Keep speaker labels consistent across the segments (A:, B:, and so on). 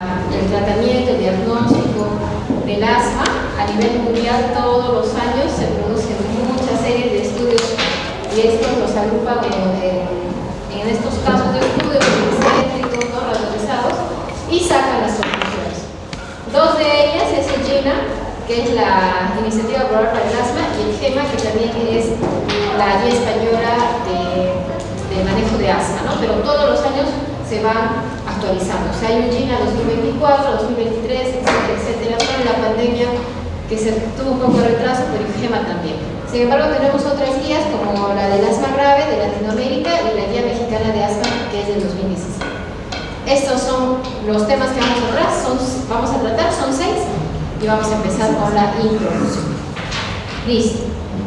A: El tratamiento, el diagnóstico del asma a nivel mundial todos los años se producen muchas series de estudios y estos los agrupan en estos casos de estudio céntricos, no randomizados, y sacan las conclusiones. Dos de ellas es el GINA, que es la Iniciativa Global para el Asma, y el GEMA, que también es la Guía Española de Manejo de Asma, ¿no? Pero todos los años se van actualizando. O sea, hay un GINA 2024, 2023, etcétera, etcétera. Con la pandemia que se tuvo un poco de retraso, pero el GEMA también. Sin embargo, tenemos otras guías como la del asma grave de Latinoamérica y la Guía Mexicana de Asma, que es del 2017. Estos son los temas que vamos a tratar, son 6, y vamos a empezar con la introducción. Listo.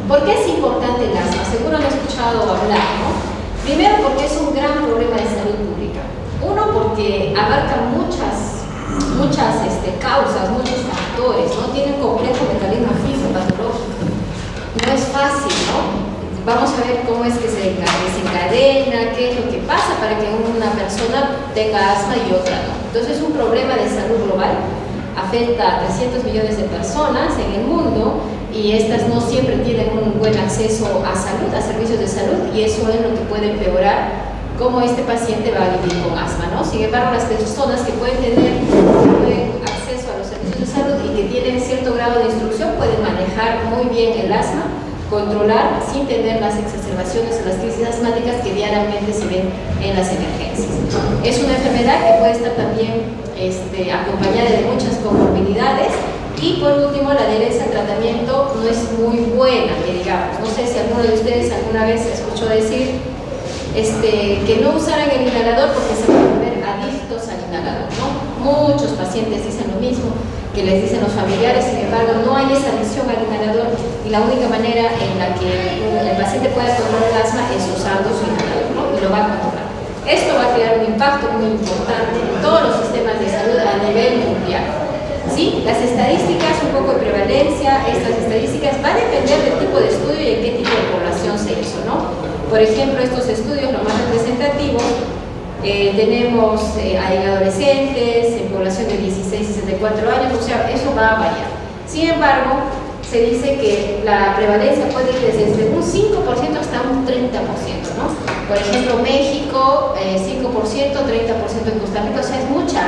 A: ¿Por qué es importante el asma? Seguro han escuchado hablar, ¿no? Primero, porque es un gran problema de salud pública. Uno, porque abarca muchas causas, muchos factores, ¿no? Tiene un complejo mecanismo fisiopatológico. No es fácil, ¿no? Vamos a ver cómo es que se desencadena, qué es lo que pasa para que una persona tenga asma y otra no. Entonces es un problema de salud global, afecta a 300 millones de personas en el mundo y estas no siempre tienen un buen acceso a salud, a servicios de salud, y eso es lo que puede empeorar cómo este paciente va a vivir con asma, ¿no? Sin embargo, las personas que pueden tener un buen acceso a los servicios de salud y que tienen cierto grado de instrucción pueden manejar muy bien el asma, controlar sin tener las exacerbaciones o las crisis asmáticas que diariamente se ven en las emergencias. Es una enfermedad que puede estar también acompañada de muchas comorbilidades. Y por último, la adherencia al tratamiento no es muy buena, que digamos. No sé si alguno de ustedes alguna vez escuchó decir que no usaran el inhalador porque se van a volver adictos al inhalador, ¿no? Muchos pacientes dicen lo mismo que les dicen los familiares. Sin embargo, no hay esa adicción al inhalador y la única manera en la que el paciente pueda controlar el asma es usando su inhalador, ¿no? Y lo va a controlar. Esto va a crear un impacto muy importante en todos los sistemas de salud a nivel mundial. ¿Sí? Las estadísticas, un poco de prevalencia, estas estadísticas van a depender del tipo de estudio y en qué tipo de población se hizo, ¿no? Por ejemplo, estos estudios, los más representativos, tenemos en adolescentes, en población de 16 y 64 años, o sea, eso va a variar. Sin embargo, se dice que la prevalencia puede ir desde un 5% hasta un 30%, ¿no? Por ejemplo, México, 5%, 30% en Costa Rica, o sea, es mucha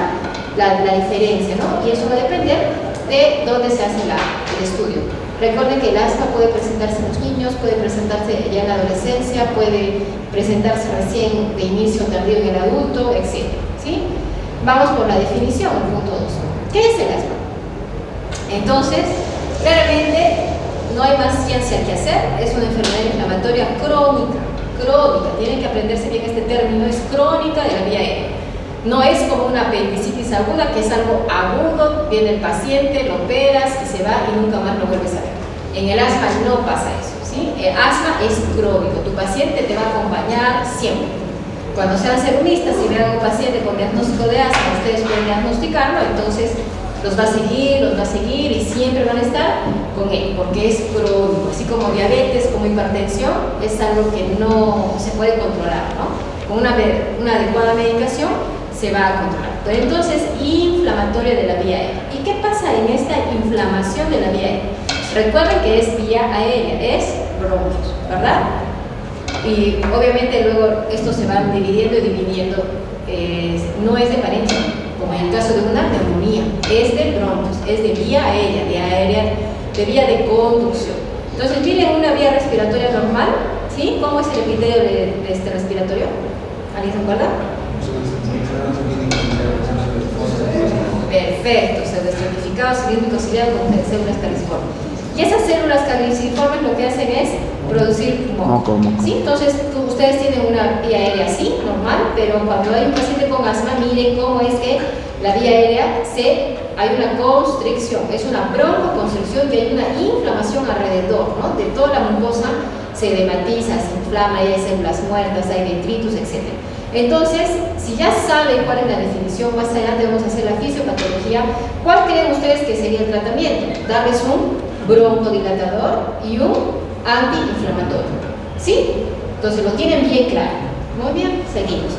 A: la diferencia, ¿no? Y eso va a depender de dónde se hace el estudio. Recuerden que el asma puede presentarse en los niños, puede presentarse ya en la adolescencia, puede presentarse recién de inicio tardío en el adulto, etc. ¿Sí? Vamos por la definición, el punto 2. ¿Qué es el asma? Entonces, claramente no hay más ciencia que hacer, es una enfermedad inflamatoria crónica, tienen que aprenderse bien este término, es crónica de la vía aérea. No es como una apendicitis aguda, que es algo agudo, viene el paciente, lo operas y se va y nunca más lo vuelves a ver. En el asma no pasa eso, ¿sí? El asma es crónico, tu paciente te va a acompañar siempre. Cuando sean serumistas y vean a un paciente con diagnóstico de asma, ustedes pueden diagnosticarlo, entonces los va a seguir y siempre van a estar con él, porque es crónico. Así como diabetes, como hipertensión, es algo que no se puede controlar, ¿no? Con una adecuada medicación se va a controlar. Pero entonces, inflamatoria de la vía aérea. ¿Y qué pasa en esta inflamación de la vía aérea? Recuerden que es vía aérea, es bronquios, ¿verdad? Y obviamente luego estos se van dividiendo y dividiendo. No es de parénquima, como en el caso de una neumonía, es de bronquios, es de vía aérea, de vía de conducción. Entonces, miren una vía respiratoria normal, ¿sí? ¿Cómo es el epitelio de este respiratorio? ¿Alguien se acuerda? Perfecto, pseudoestratificado, cilíndrico ciliar con células caliciformes. Y esas células caliciformes lo que hacen es producir moco. ¿Sí? Entonces, ustedes tienen una vía aérea así, normal, pero cuando hay un paciente con asma, miren cómo es que la vía aérea hay una constricción, es una broncoconstricción y hay una inflamación alrededor, ¿no? De toda la mucosa se edematiza, se inflama, hay células muertas, hay detritus, etc. Entonces, si ya saben cuál es la definición, más allá debemos hacer la fisiopatología. ¿Cuál creen ustedes que sería el tratamiento? Darles un broncodilatador y un antiinflamatorio. ¿Sí? Entonces lo tienen bien claro. Muy bien, seguimos.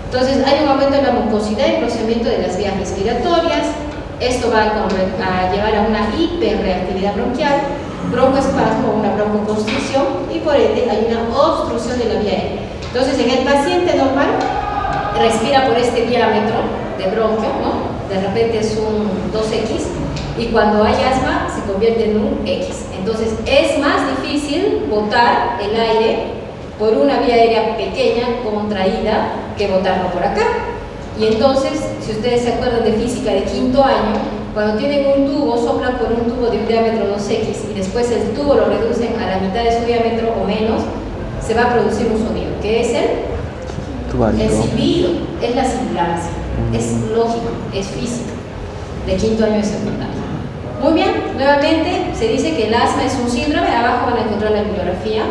A: Entonces hay un aumento en la mucosidad y procesamiento de las vías respiratorias. Esto va a llevar a una hiperreactividad bronquial, broncoespasmo o una broncoconstricción, y por ende hay una obstrucción de la vía aérea. Entonces en el paciente normal respira por este diámetro de bronquio, ¿no? De repente es un 2X, y cuando hay asma se convierte en un X. Entonces es más difícil botar el aire por una vía aérea pequeña, contraída, que botarlo por acá. Y entonces, si ustedes se acuerdan de física de quinto año, cuando tienen un tubo, soplan por un tubo de un diámetro 2X y después el tubo lo reducen a la mitad de su diámetro o menos, se va a producir un sonido, que es el silbido, es la sibilancia, es lógico, es física, de quinto año de secundaria. Muy bien, nuevamente se dice que el asma es un síndrome. Abajo van a encontrar la bibliografía,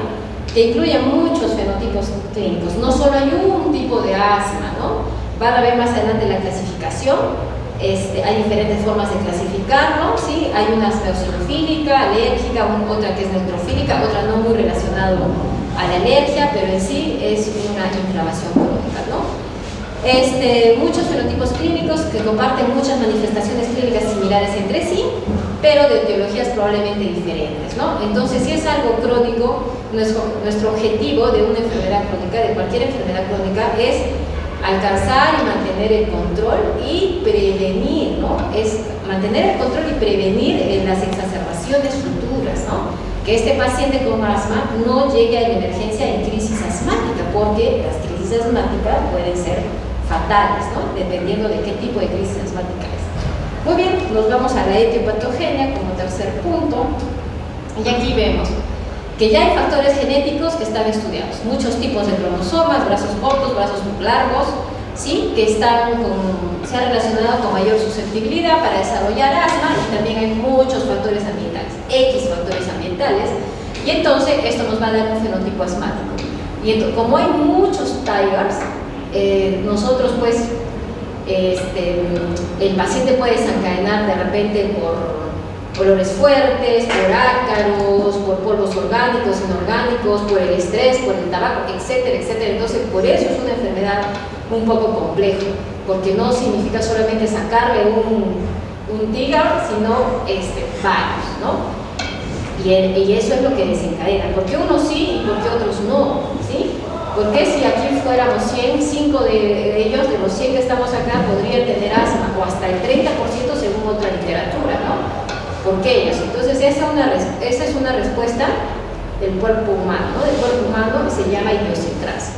A: que incluye muchos fenotipos clínicos. No solo hay un tipo de asma, ¿no? Van a ver más adelante la clasificación. Hay diferentes formas de clasificarlo, ¿sí? Hay una eosinofílica, alérgica, otra que es neutrofílica, otra no muy relacionada a la alergia, pero en sí es una inflamación crónica, ¿no? Muchos fenotipos clínicos que comparten muchas manifestaciones clínicas similares entre sí, pero de etiologías probablemente diferentes, ¿no? Entonces, si es algo crónico, nuestro objetivo de una enfermedad crónica, de cualquier enfermedad crónica, es alcanzar y mantener el control y prevenir, ¿no? Es mantener el control y prevenir las exacerbaciones futuras, ¿no? Que este paciente con asma no llegue a la emergencia en crisis asmática, porque las crisis asmáticas pueden ser fatales, ¿no? Dependiendo de qué tipo de crisis asmática es. Muy bien, nos vamos a la etiopatogenia como tercer punto, y aquí vemos que ya hay factores genéticos que están estudiados, muchos tipos de cromosomas, brazos cortos, brazos muy largos, ¿sí? Que se han relacionado con mayor susceptibilidad para desarrollar asma, y también hay muchos factores ambientales, X factores ambientales, y entonces esto nos va a dar un fenotipo asmático. Y entonces, como hay muchos Tigers, nosotros pues, el paciente puede desencadenar de repente por olores fuertes, por ácaros, por polvos orgánicos, inorgánicos, por el estrés, por el tabaco, etcétera, etcétera. Entonces, por eso es una enfermedad un poco compleja, porque no significa solamente sacarle un Tigar, sino varios, ¿no? Y eso es lo que desencadena. ¿Por qué unos sí y por qué otros no? ¿Sí? Porque si aquí fuéramos 100, 5 de ellos, de los 100 que estamos acá, podrían tener asma, o hasta el 30% según otra literatura, ¿no? ¿Por qué ellos? Entonces esa es una respuesta del cuerpo humano, ¿no? Del cuerpo humano, que se llama idiosincrasia.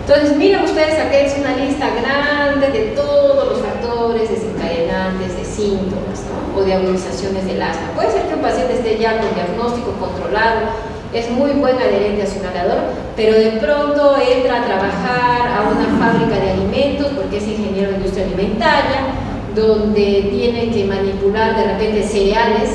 A: Entonces miren ustedes, acá es una lista grande de todos los factores desencadenantes de síntomas, ¿no? O de agudizaciones del asma. Puede ser que un paciente esté ya con diagnóstico controlado, es muy buen adherente a su inhalador, pero de pronto entra a trabajar a una fábrica de alimentos porque es ingeniero de industria alimentaria, donde tiene que manipular de repente cereales,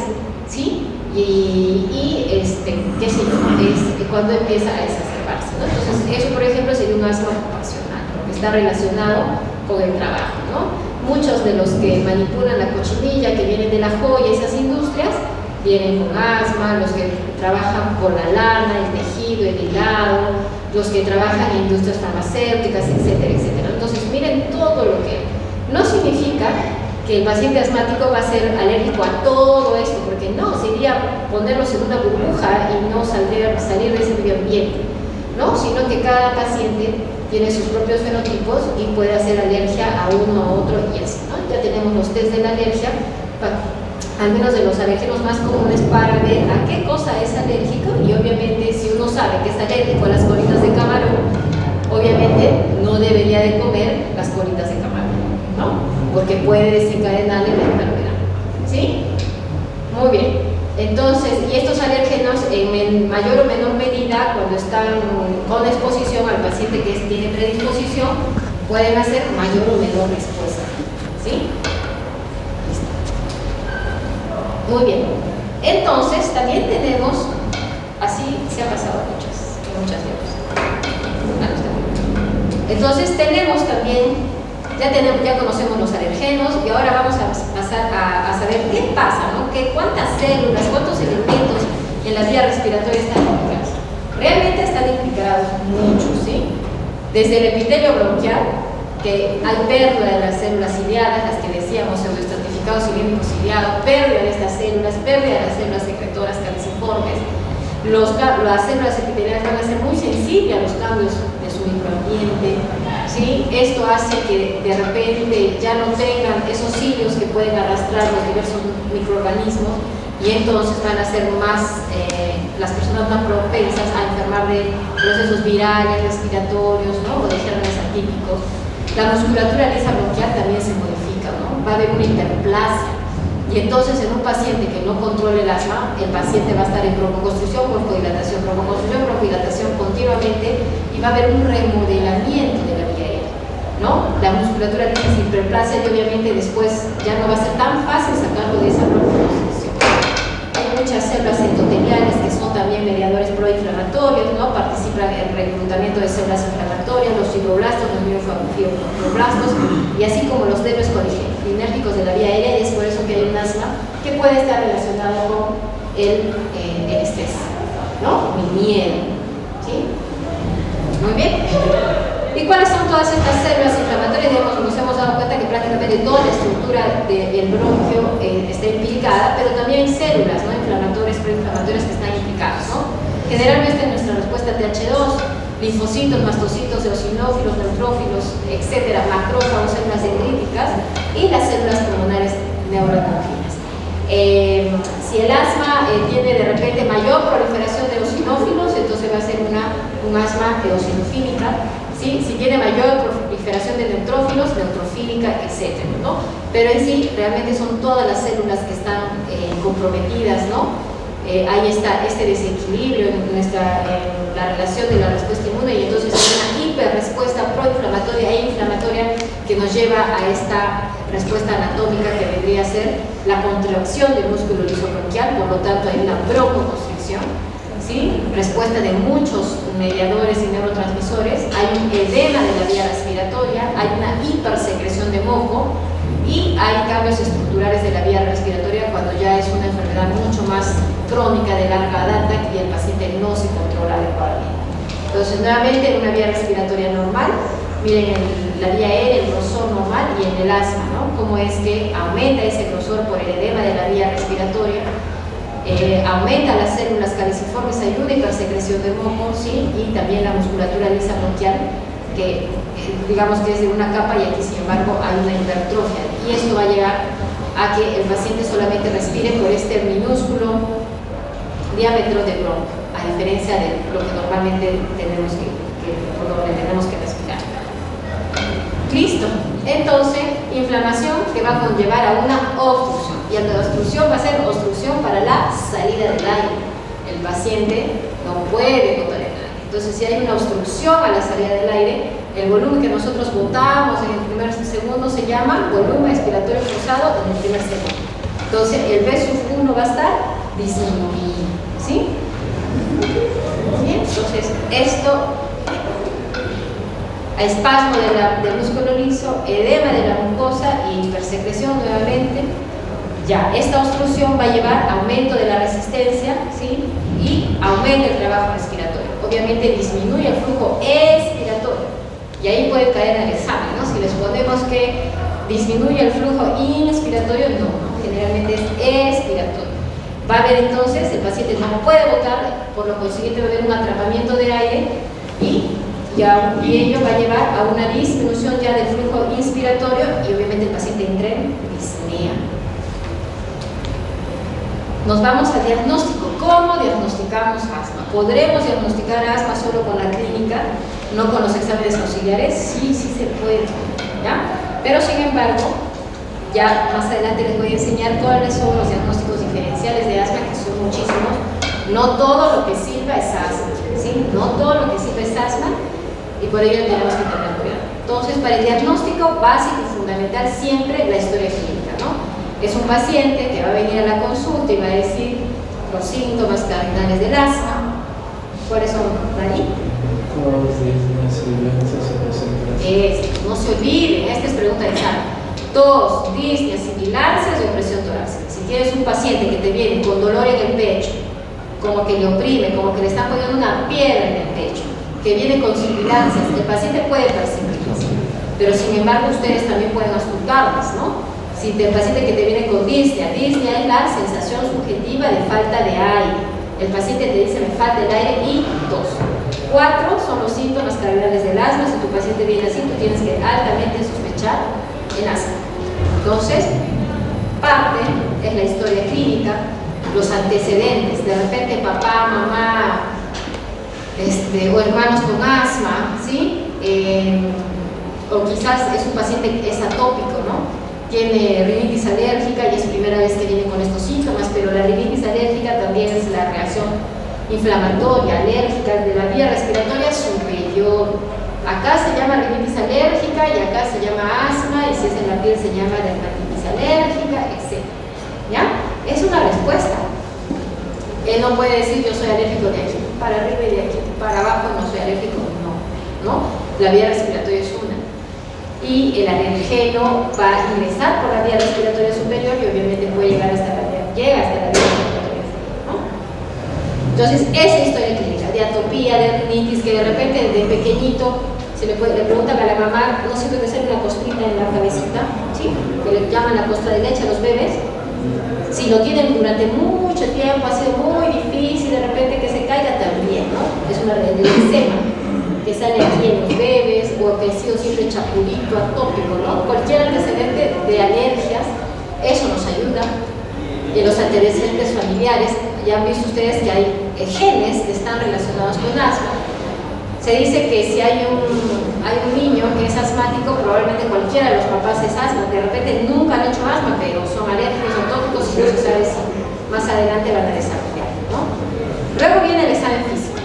A: ¿sí? Qué sé yo, cuando empieza a exacerbarse, ¿no? Entonces, eso, por ejemplo, sería un asma ocupacional, porque está relacionado con el trabajo, ¿no? Muchos de los que manipulan la cochinilla, que vienen de la joya, esas industrias, vienen con asma, los que trabajan con la lana, el tejido, el hilado, los que trabajan en industrias farmacéuticas, etcétera, etcétera. Entonces, miren todo lo que... No significa que el paciente asmático va a ser alérgico a todo esto, porque no, sería ponerlos en una burbuja y no salir de ese medio ambiente, ¿no? Sino que cada paciente tiene sus propios fenotipos y puede hacer alergia a uno a otro y así, ¿no? Ya tenemos los test de la alergia, al menos de los alérgenos más comunes, para ver a qué cosa es alérgico, y obviamente si uno sabe que es alérgico a las colitas de camarón, obviamente no debería de comer las colitas de camarón, ¿no? Porque puede desencadenarle la enfermedad, ¿sí? Muy bien. Entonces, y estos alérgenos en mayor o menor medida, cuando están con exposición al paciente que tiene predisposición, pueden hacer mayor o menor respuesta, ¿sí? Muy bien. Entonces, también tenemos, así se ha pasado muchas veces. Entonces, tenemos también, ya conocemos los alergenos, y ahora vamos a pasar a saber qué pasa, ¿no? ¿Cuántas células, cuántos elementos en la vía respiratoria están implicados? Realmente están implicados muchos, ¿sí? Desde el epitelio bronquial, que hay pérdida de las células ciliadas, las que decíamos, pseudoestratificado cilíndrico ciliado, pérdida de estas células, pérdida de las células secretoras calciformes. Las células epiteliales van a ser muy sensibles a los cambios de su microambiente, ¿sí? Esto hace que de repente ya no tengan esos cilios que pueden arrastrar los diversos microorganismos, y entonces van a ser más, las personas más propensas a enfermar de procesos virales, respiratorios, ¿no? O de gérmenes atípicos. La musculatura lisa bronquial también se modifica, ¿no? Va a haber una hiperplasia. Y entonces en un paciente que no controle el asma, el paciente va a estar en broncoconstricción, bronchodilatación continuamente, y va a haber un remodelamiento de la vía aérea, ¿no? La musculatura lisa se hiperplasia y obviamente después ya no va a ser tan fácil sacarlo de esa broncoconstricción. Hay muchas células endoteliales que son también mediadores proinflamatorios, ¿no? Participan en el reclutamiento de células inflamatorias, los fibroblastos, los miofibroblastos, y así como los nervios colinérgicos de la vía aérea, y es por eso que hay un asma que puede estar relacionado con el estrés, ¿no? El miedo, ¿sí? Muy bien. ¿Y cuáles son todas estas células inflamatorias? Digamos, nos hemos dado cuenta que prácticamente toda la estructura del bronquio está implicada, pero también hay células, ¿no? Inflamatorias, proinflamatorias que están implicadas, ¿no? Generalmente en nuestra respuesta TH2, linfocitos, mastocitos, eosinófilos, neutrófilos, etcétera, macrófagos, células dendríticas y las células pulmonares neuroendocrinas. Si el asma tiene de repente mayor proliferación de eosinófilos, entonces va a ser un asma eosinofílica. ¿Sí? Si tiene mayor proliferación de neutrófilos, neutrofílica, etcétera, ¿no? Pero en sí, realmente son todas las células que están comprometidas, ¿no? Ahí está este desequilibrio en la relación de la respuesta inmune, y entonces hay una hiperrespuesta proinflamatoria e inflamatoria que nos lleva a esta respuesta anatómica que vendría a ser la contracción del músculo liso bronquial, por lo tanto hay una broncoconstricción, ¿sí? Respuesta de muchos mediadores y neurotransmisores, hay un edema de la vía respiratoria, hay una hipersecreción de moco, y hay cambios estructurales de la vía respiratoria cuando ya es una enfermedad mucho más crónica de larga data y el paciente no se controla adecuadamente. Entonces, nuevamente, en una vía respiratoria normal, miren la vía aérea, el grosor normal, y en el asma, ¿no? Cómo es que aumenta ese grosor por el edema de la vía respiratoria, aumenta las células caliciformes, hay una hipersecreción de moco, ¿sí? Y también la musculatura lisa bronquial, que digamos que es de una capa, y aquí sin embargo hay una hipertrofia, y esto va a llegar a que el paciente solamente respire por este minúsculo diámetro de bronco, a diferencia de lo que normalmente tenemos por donde tenemos que respirar. Listo. Entonces, inflamación que va a conllevar a una obstrucción, y la obstrucción va a ser obstrucción para la salida del aire. El paciente no puede botar el aire. Entonces, si hay una obstrucción a la salida del aire, el volumen que nosotros botamos en el primer segundo se llama volumen expiratorio forzado en el primer segundo. Entonces, el V1 va a estar disminuido, ¿sí? Bien, entonces, esto, a espasmo del músculo liso, edema de la mucosa y hipersecreción nuevamente. Ya, esta obstrucción va a llevar a aumento de la resistencia, ¿sí? Y aumenta el trabajo respiratorio. Obviamente disminuye el flujo expiratorio. Y ahí puede caer en el examen, ¿no? Si les ponemos que disminuye el flujo inspiratorio, no, generalmente es expiratorio. Va a haber entonces, el paciente no puede botar, por lo consiguiente va a haber un atrapamiento de aire, y ello va a llevar a una disminución ya del flujo inspiratorio, y obviamente el paciente entra en disnea. Nos vamos al diagnóstico. ¿Cómo diagnosticamos asma? ¿Podremos diagnosticar asma solo con la clínica, no con los exámenes auxiliares? Sí, sí se puede, ¿ya? Pero sin embargo, ya más adelante les voy a enseñar cuáles son los diagnósticos diferenciales de asma, que son muchísimos. No todo lo que sirva es asma, ¿sí? No todo lo que sirva es asma, y por ello tenemos que tener cuidado. Entonces, para el diagnóstico básico y fundamental, siempre la historia clínica, ¿no? Es un paciente que va a venir a la consulta y va a decir los síntomas cardinales del asma. ¿Cuáles son, Dani? No se olviden, esta es pregunta de examen. Tos, disnea, sibilancias y opresión torácica. Si tienes un paciente que te viene con dolor en el pecho, como que le oprime, como que le están poniendo una piedra en el pecho, que viene con sibilancias, el paciente puede percibirlas, pero sin embargo ustedes también pueden auscultarlas, ¿no? Si el paciente que te viene con disnea es la sensación subjetiva de falta de aire. El paciente te dice, me falta el aire y tos. 4 son los síntomas cardinales del asma. Si tu paciente viene así, tú tienes que altamente sospechar el asma. Entonces, parte es la historia clínica, los antecedentes. De repente, papá, mamá, o hermanos con asma, ¿sí? O quizás es un paciente es atópico, ¿no? Tiene rinitis alérgica y es primera vez que viene con estos síntomas, pero la rinitis alérgica también es la reacción inflamatoria, alérgica de la vía respiratoria superior. Acá se llama rinitis alérgica y acá se llama asma, y si es en la piel se llama dermatitis alérgica, etc. ¿Ya? Es una respuesta. Él no puede decir yo soy alérgico de aquí para arriba y de aquí para abajo, no soy alérgico, no. La vía respiratoria es una. Y el alergeno va a ingresar por la vía respiratoria superior y obviamente puede llegar hasta la vía respiratoria inferior, ¿no? Entonces, esa historia clínica de atopía, de rinitis, que de repente de pequeñito le preguntan a la mamá, no siempre debe ser una costrita en la cabecita, ¿sí? Que le llaman la costra de leche a los bebés. Si lo tienen durante mucho tiempo, ha sido muy difícil de repente que se caiga también, ¿no? Es una eczema que sale aquí en los bebés, o que ha sido siempre chapulito, atópico, ¿no? Cualquier antecedente de alergias, eso nos ayuda. Y los antecedentes familiares, ya han visto ustedes que hay genes que están relacionados con asma. Se dice que si hay un niño que es asmático, probablemente cualquiera de los papás es asma. De repente nunca han hecho asma, pero son alérgicos, atópicos, y no se sabe si más adelante van a desarrollar, ¿no? Luego viene el examen físico.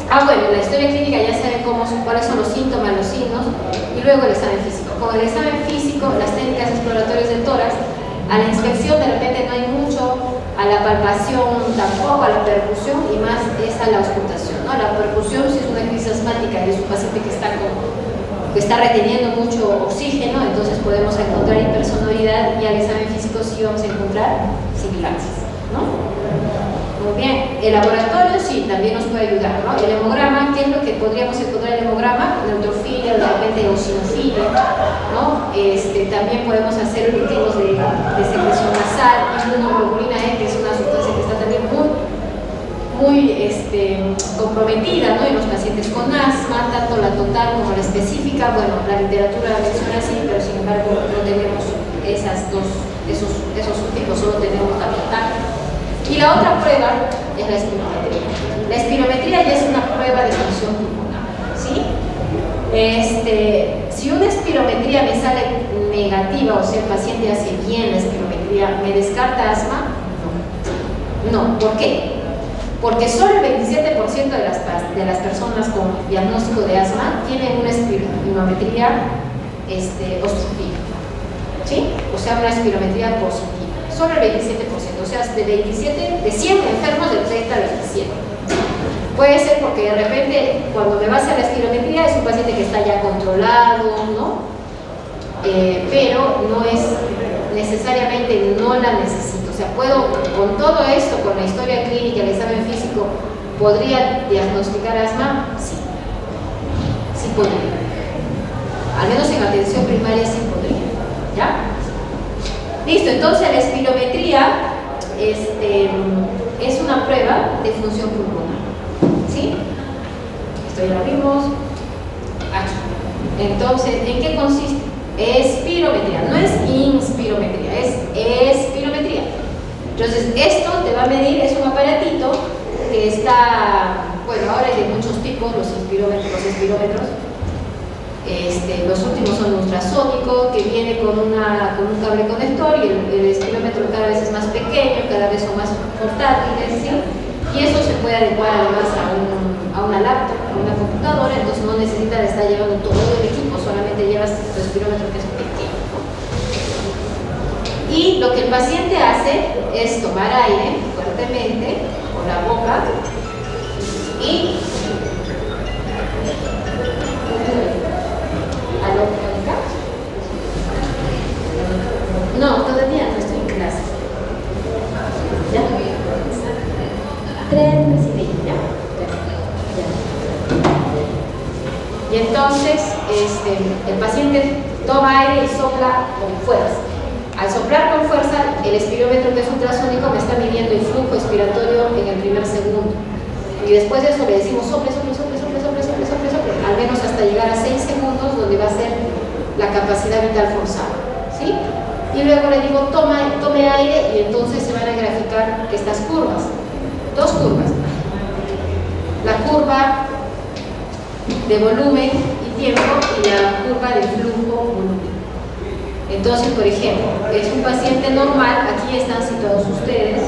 A: Bueno, la historia clínica ya saben cuáles son los síntomas, los signos, y luego el examen físico. Con el examen físico, las técnicas exploratorias del tórax, a la inspección de repente no hay mucho, a la palpación tampoco, a la percusión y más es a la auscultación, ¿no? La percusión, si es una crisis asmática y es un paciente que está reteniendo mucho oxígeno, entonces podemos encontrar hipersonoridad, y al examen físico sí vamos a encontrar sibilancias, ¿no? Muy bien, el laboratorio sí, también nos puede ayudar, ¿no? El hemograma, ¿qué es lo que podríamos encontrar en el hemograma? Neutrofilia, de repente eosinofilia, ¿no? También podemos hacer cultivos de secreción nasal, inmunoglobulina E, que es una sustancia que está también muy comprometida, ¿no? En los pacientes con asma, tanto la total como la específica. Bueno, la literatura la menciona así, pero sin embargo no tenemos esos últimos, solo tenemos la total. Y la otra prueba es la espirometría. La espirometría ya es una prueba de función pulmonar, ¿sí? Si una espirometría me sale negativa, o sea, el paciente hace bien la espirometría, ¿me descarta asma? No. ¿Por qué? Porque solo el 27% de las personas con diagnóstico de asma tienen una espirometría obstructiva, ¿sí? O sea, una espirometría positiva. Solo el 27%, o sea, de 100 enfermos, del 30 al 27. Puede ser porque de repente, cuando me vas a la espirometría, es un paciente que está ya controlado, ¿no? Pero no es necesariamente, no la necesito. O sea, puedo, con todo esto, con la historia clínica, el examen físico, ¿podría diagnosticar asma? Sí. Sí podría. Al menos en atención primaria sí podría. ¿Ya? Listo, entonces la espirometría es una prueba de función pulmonar, ¿sí? Esto ya lo vimos aquí. Entonces, ¿en qué consiste? Espirometría, no es inspirometría, es espirometría. Entonces, esto te va a medir, es un aparatito que está, bueno, ahora hay de muchos tipos, los espirómetros. Los últimos son ultrasónicos, que viene con un cable conector, y el espirómetro cada vez es más pequeño, cada vez son más portátiles, ¿sí? Y eso se puede adecuar además a una laptop, a una computadora, entonces no necesitas estar llevando todo el equipo, solamente llevas tu espirómetro, que es pequeño, ¿no? Y lo que el paciente hace es tomar aire fuertemente por la boca y ¿aló, Mónica? No, todavía no estoy en clase. ¿Ya? 3 meses y medio, ¿ya? Ya. entonces el paciente toma aire y sopla con fuerza. Al soplar con fuerza, el espirómetro, que es ultrasónico, me está midiendo el flujo expiratorio en el primer segundo. Y después de eso le decimos sople, al menos hasta llegar a 6 segundos, donde va a ser la capacidad vital forzada, ¿sí? Y luego le digo tome aire, y entonces se van a graficar estas curvas, dos curvas: la curva de volumen y tiempo y la curva de flujo volumen. Entonces, por ejemplo, es un paciente normal, aquí están situados ustedes,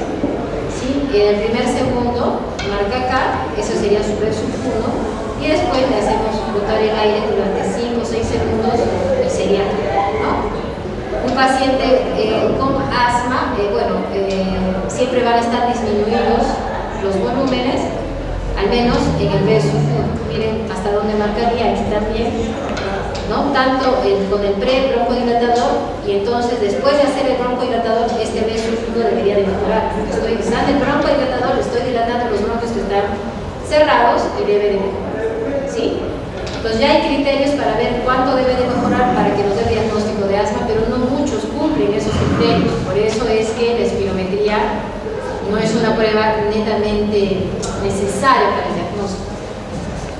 A: ¿sí? En el primer segundo marca acá, eso sería su sub 1, y después le hacemos botar el aire durante 5 o 6 segundos, y sería, ¿no? Un paciente con asma, siempre van a estar disminuidos los volúmenes, al menos en el sub 1. Miren hasta dónde marcaría, aquí también, ¿no? Tanto con el pre-broncodilatador, y entonces después de hacer el broncodilatador, este sub 1 debería de mejorar. Estoy usando el broncodilatador, estoy dilatando los bronquios que están cerrados, y debe de mejorar, ¿sí? Entonces ya hay criterios para ver cuánto debe de mejorar para que nos dé diagnóstico de asma, pero no muchos cumplen esos criterios. Por eso es que la espirometría no es una prueba netamente necesaria para el diagnóstico.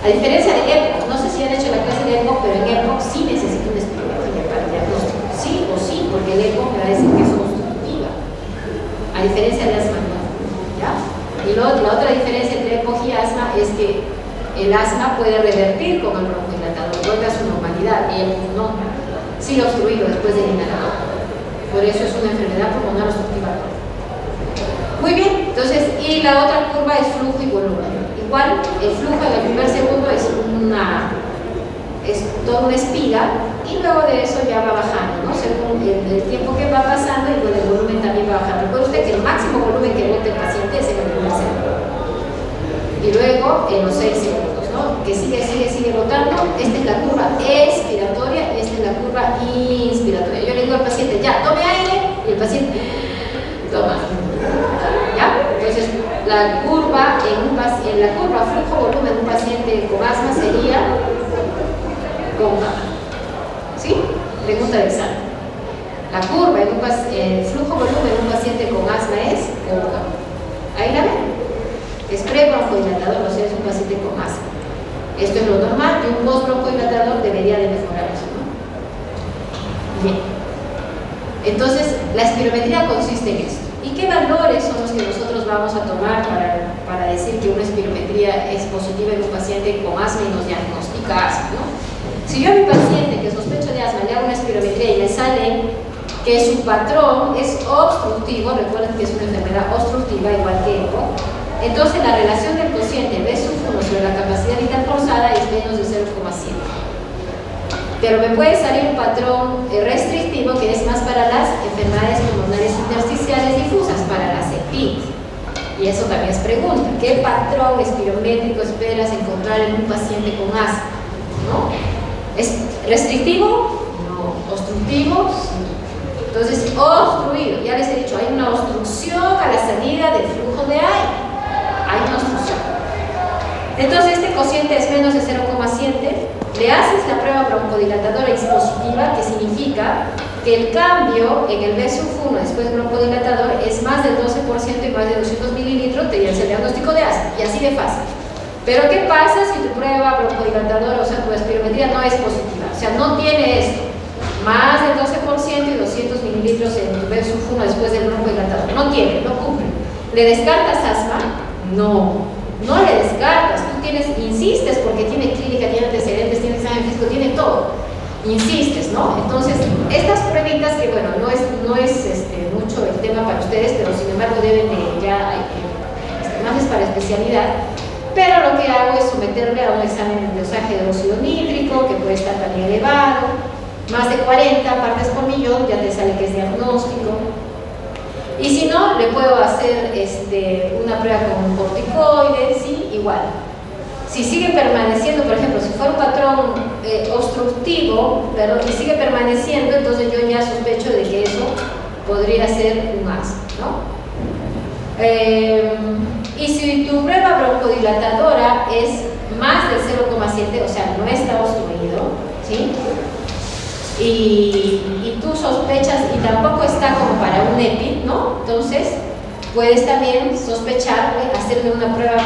A: A diferencia de EPOC, no sé si han hecho la clase de EPOC, pero en EPOC sí necesito una espirometría para el diagnóstico. Sí o sí, porque el EPOC me va a decir que es obstructiva. A diferencia de asma, no. ¿Ya? Y la otra diferencia entre EPOC y asma es que el asma puede revertir con el broncodilatador, vuelve a su normalidad, y el no, sigue obstruido después del inhalador. Por eso es una enfermedad pulmonar obstructiva. Muy bien, entonces, y la otra curva es flujo y volumen. Igual, el flujo en el primer segundo es toda una espiga, y luego de eso ya va bajando, ¿no? Según el tiempo que va pasando, y el volumen también va bajando. Recuerde usted que el máximo volumen que bota el paciente es en el primer segundo. Y luego en los 6 segundos, ¿no? Que sigue botando. Esta es la curva expiratoria y esta es la curva inspiratoria. Yo le digo al paciente, ya, tome aire, y el paciente toma. ¿Ya? Entonces, la curva flujo-volumen en un paciente con asma sería cóncava. ¿Sí? Pregunta de examen. La curva flujo-volumen en un paciente con asma es cóncava. ¿Ahí la ven? Es pre-broncodilatador, o sea, es un paciente con asma. Esto es lo normal, y un post-broncodilatador debería de mejorar eso, ¿no? Bien. Entonces, la espirometría consiste en esto. ¿Y qué valores son los que nosotros vamos a tomar para decir que una espirometría es positiva en un paciente con asma y nos diagnostica asma, ¿no? Si yo a mi paciente que sospecho de asma le hago una espirometría y me sale que su patrón es obstructivo, recuerden que es una enfermedad obstructiva igual que EPOC, entonces la relación del cociente B sub 1 sobre la capacidad vital forzada es menos de 0,7. Pero me puede salir un patrón restrictivo, que es más para las enfermedades pulmonares intersticiales difusas, para la CEPIT. Y eso también es pregunta. ¿Qué patrón espirométrico esperas encontrar en un paciente con asma? ¿No? ¿Es restrictivo? No. ¿Obstructivo? Sí. Entonces, obstruido. Ya les he dicho, hay una obstrucción a la salida del flujo de aire. Hay una obstrucción. Entonces, este cociente es menos de 0,7. Le haces la prueba broncodilatadora expositiva, que significa que el cambio en el B sub 1 después del broncodilatador es más del 12% y más de 200 mililitros, te hace el diagnóstico de asma, y así de fácil. Pero ¿qué pasa si tu prueba broncodilatadora, o sea, tu espirometría no es positiva? O sea, no tiene esto, más del 12% y 200 mililitros en tu B sub 1 después del broncodilatador. No tiene, no cumple. ¿Le descartas asma? No. No le descartas, tú insistes porque tiene clínica, tiene antecedentes, tiene examen físico, tiene todo. Insistes, ¿no? Entonces, estas pruebitas que, bueno, no es mucho el tema para ustedes, pero sin embargo deben de ya, más es para especialidad. Pero lo que hago es someterle a un examen de dosaje de óxido nítrico, que puede estar también elevado, más de 40 partes por millón, ya te sale que es diagnóstico. Y si no, le puedo hacer una prueba con un corticoide, ¿sí? Igual. Si sigue permaneciendo, por ejemplo, si fuera un patrón obstructivo, pero que sigue permaneciendo, entonces yo ya sospecho de que eso podría ser un asma, ¿no? Y si tu prueba broncodilatadora es más del 0,7 paciente, o sea, no está obstruido, ¿sí? Y tú sospechas, y tampoco está como para un EPI, ¿no? Entonces, puedes también sospechar, hacerle una prueba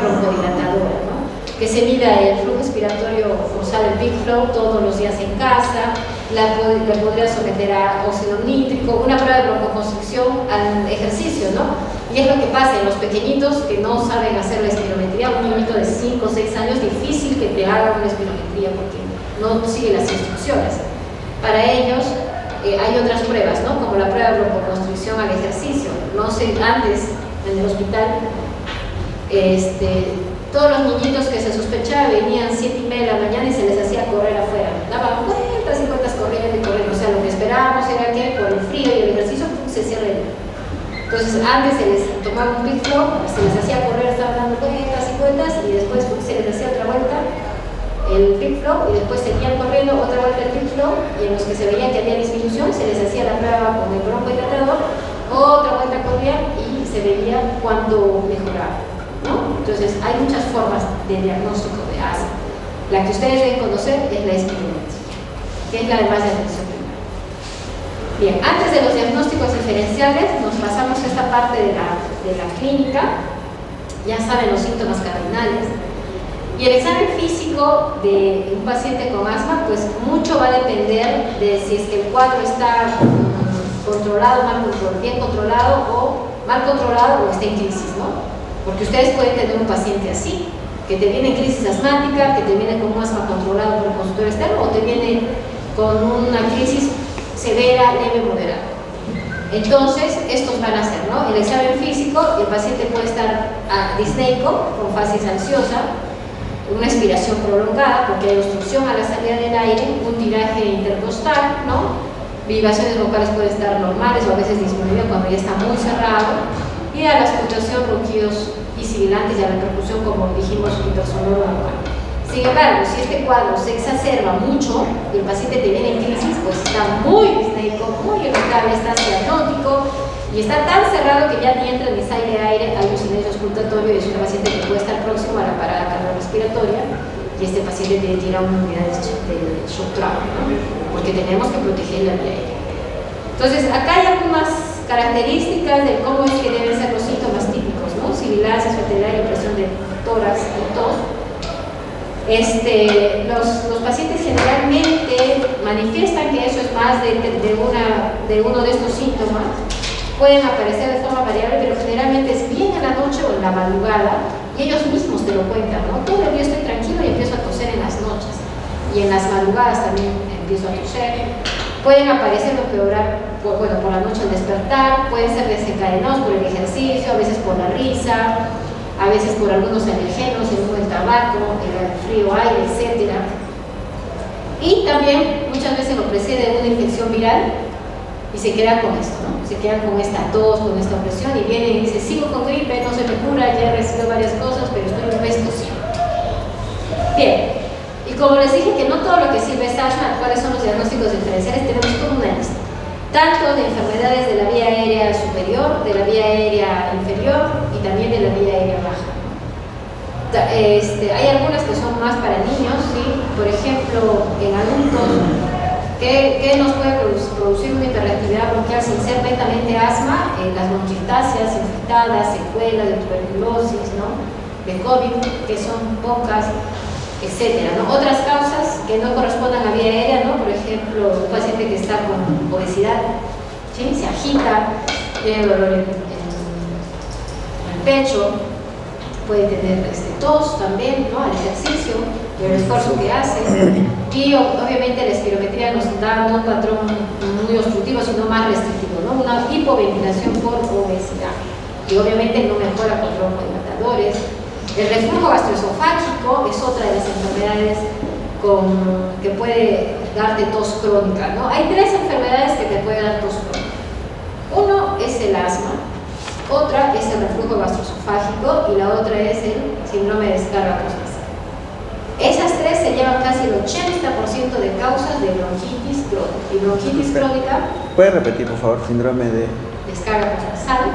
A: broncodilatadora, ¿no? Que se mida el flujo expiratorio forzado, el Big Flow, todos los días en casa, le podría someter a óxido nítrico, una prueba de broncoconstricción al ejercicio, ¿no? Y es lo que pasa en los pequeñitos que no saben hacer la espirometría. Un niñito de 5 o 6 años, difícil que te haga una espirometría porque no sigue las instrucciones. Para ellos hay otras pruebas, ¿no? Como la prueba de broncoconstricción al ejercicio. No sé, antes en el hospital, todos los niñitos que se sospechaba venían 7:30 de la mañana y se les hacía correr afuera. Daban vueltas y vueltas corriendo y corriendo. O sea, lo que esperábamos era que por el frío y el ejercicio se cierre el día. Entonces, antes se les tomaba un Big Flow, se les hacía correr, estaban dando vueltas y vueltas, y después se les hacía otra vuelta el Big Flow, y después seguían corriendo otra vuelta el Big Flow, y en los que se veía que había disminución, se les hacía la prueba con el broncodilatador, otra vuelta corría y se veía cuánto mejoraba, ¿no? Entonces, hay muchas formas de diagnóstico de asma. La que ustedes deben conocer es la espirometría, que es la de más de atención primaria. Bien, antes de los diagnósticos diferenciales, nos pasamos a esta parte de la clínica. Ya saben los síntomas cardinales. Y el examen físico de un paciente con asma, pues mucho va a depender de si es que el cuadro está controlado, bien controlado o mal controlado o está en crisis, ¿no? Porque ustedes pueden tener un paciente así, que te viene en crisis asmática, que te viene con un asma controlado por el consultor externo, o te viene con una crisis severa, leve, moderada. Entonces, estos van a ser, ¿no? El examen físico, el paciente puede estar disneico, con fases ansiosa, una expiración prolongada, porque hay obstrucción a la salida del aire, un tiraje intercostal, ¿no? Vibraciones vocales pueden estar normales o a veces disminuidas cuando ya está muy cerrado, y a la auscultación, ronquidos y sibilantes, y a la percusión, como dijimos, ultrasonoro normal. Sin embargo, si este cuadro se exacerba mucho y el paciente te viene en crisis, pues está muy disneico, muy irritable, está cianótico y está tan cerrado que ya ni entra ni sale aire, hay un silencio auscultatorio y es un paciente que puede estar próximo a la parada cardiorrespiratoria, y este paciente tiene que ir a una unidad de shock trauma, ¿no? Porque tenemos que proteger la vía aérea. Entonces, acá hay algunas características de cómo es que deben ser los síntomas típicos, ¿no? Sibilancia, esfatoidea, impresión de tórax y tos. Los pacientes generalmente manifiestan que eso es más de uno de estos síntomas. Pueden aparecer de forma variable, pero generalmente es bien en la noche o en la madrugada, y ellos mismos te lo cuentan, ¿no? Todo el día estoy tranquilo y empiezo a toser en las noches, y en las madrugadas también empiezo a toser. Pueden aparecer o empeorar por la noche al despertar, pueden ser desencadenados por el ejercicio, a veces por la risa, a veces por algunos alergenos, el humo del tabaco, el frío aire, etc. Y también muchas veces lo precede una infección viral y se quedan con esto, ¿no? Se quedan con esta tos, con esta opresión, y vienen y dicen, sigo con gripe, no se me cura, ya he recibido varias cosas, pero estoy un mes tosiendo. Bien, y como les dije que no todo lo que sirve es asma, ¿cuáles son los diagnósticos diferenciales? Tenemos toda una lista, tanto de enfermedades de la vía aérea superior, de la vía aérea inferior y también de la vía aérea baja. Hay algunas que son más para niños, ¿sí? Por ejemplo, en adultos, ¿qué nos puede producir una hiperreactividad bronquial sin ser netamente asma? Las bronquiectasias infectadas, secuelas de tuberculosis, ¿no? De COVID, que son pocas, etcétera, ¿no? Otras causas que no correspondan a la vía aérea, ¿no? Por ejemplo, un paciente que está con obesidad, ¿sí? Se agita, tiene dolor en el pecho, puede tener tos también, ¿no? Al ejercicio, el esfuerzo que hace, y obviamente la espirometría nos da no un patrón muy obstructivo, sino más restrictivo, ¿no? Una hipoventilación por obesidad, y obviamente no mejora con broncodilatadores. El reflujo gastroesofágico es otra de las enfermedades que puede darte tos crónica, ¿no? Hay tres enfermedades que te pueden dar tos crónica. Uno es el asma, otra es el reflujo gastroesofágico y la otra es el síndrome de descarga postnasal. Esas tres se llevan casi el 80% de causas de bronquitis crónica. Y bronquitis crónica...
B: ¿Puede repetir, por favor, síndrome de
A: descarga postnasal,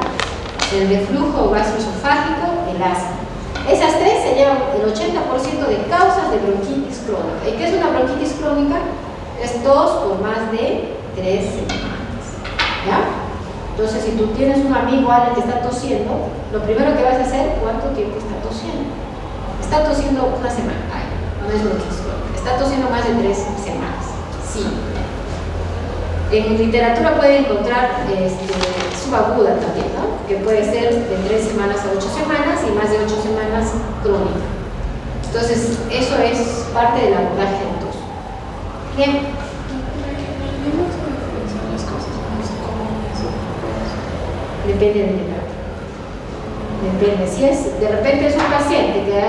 A: el reflujo gastroesofágico, el asma? Esas tres se llevan el 80% de causas de bronquitis crónica. ¿Y qué es una bronquitis crónica? Es tos por más de 3 semanas. ¿Ya? Entonces, si tú tienes un amigo, alguien que está tosiendo, lo primero que vas a hacer, ¿cuánto tiempo está tosiendo? Está tosiendo una semana. Ay, no es bronquitis crónica. Está tosiendo más de 3 semanas. Sí. En literatura pueden encontrar subaguda también, ¿no? Que puede ser de 3 semanas a 8 semanas y más de 8 semanas crónica. Entonces, eso es parte del abordaje de tos. Bien. Depende del edad. Depende. Si es, de repente es un paciente que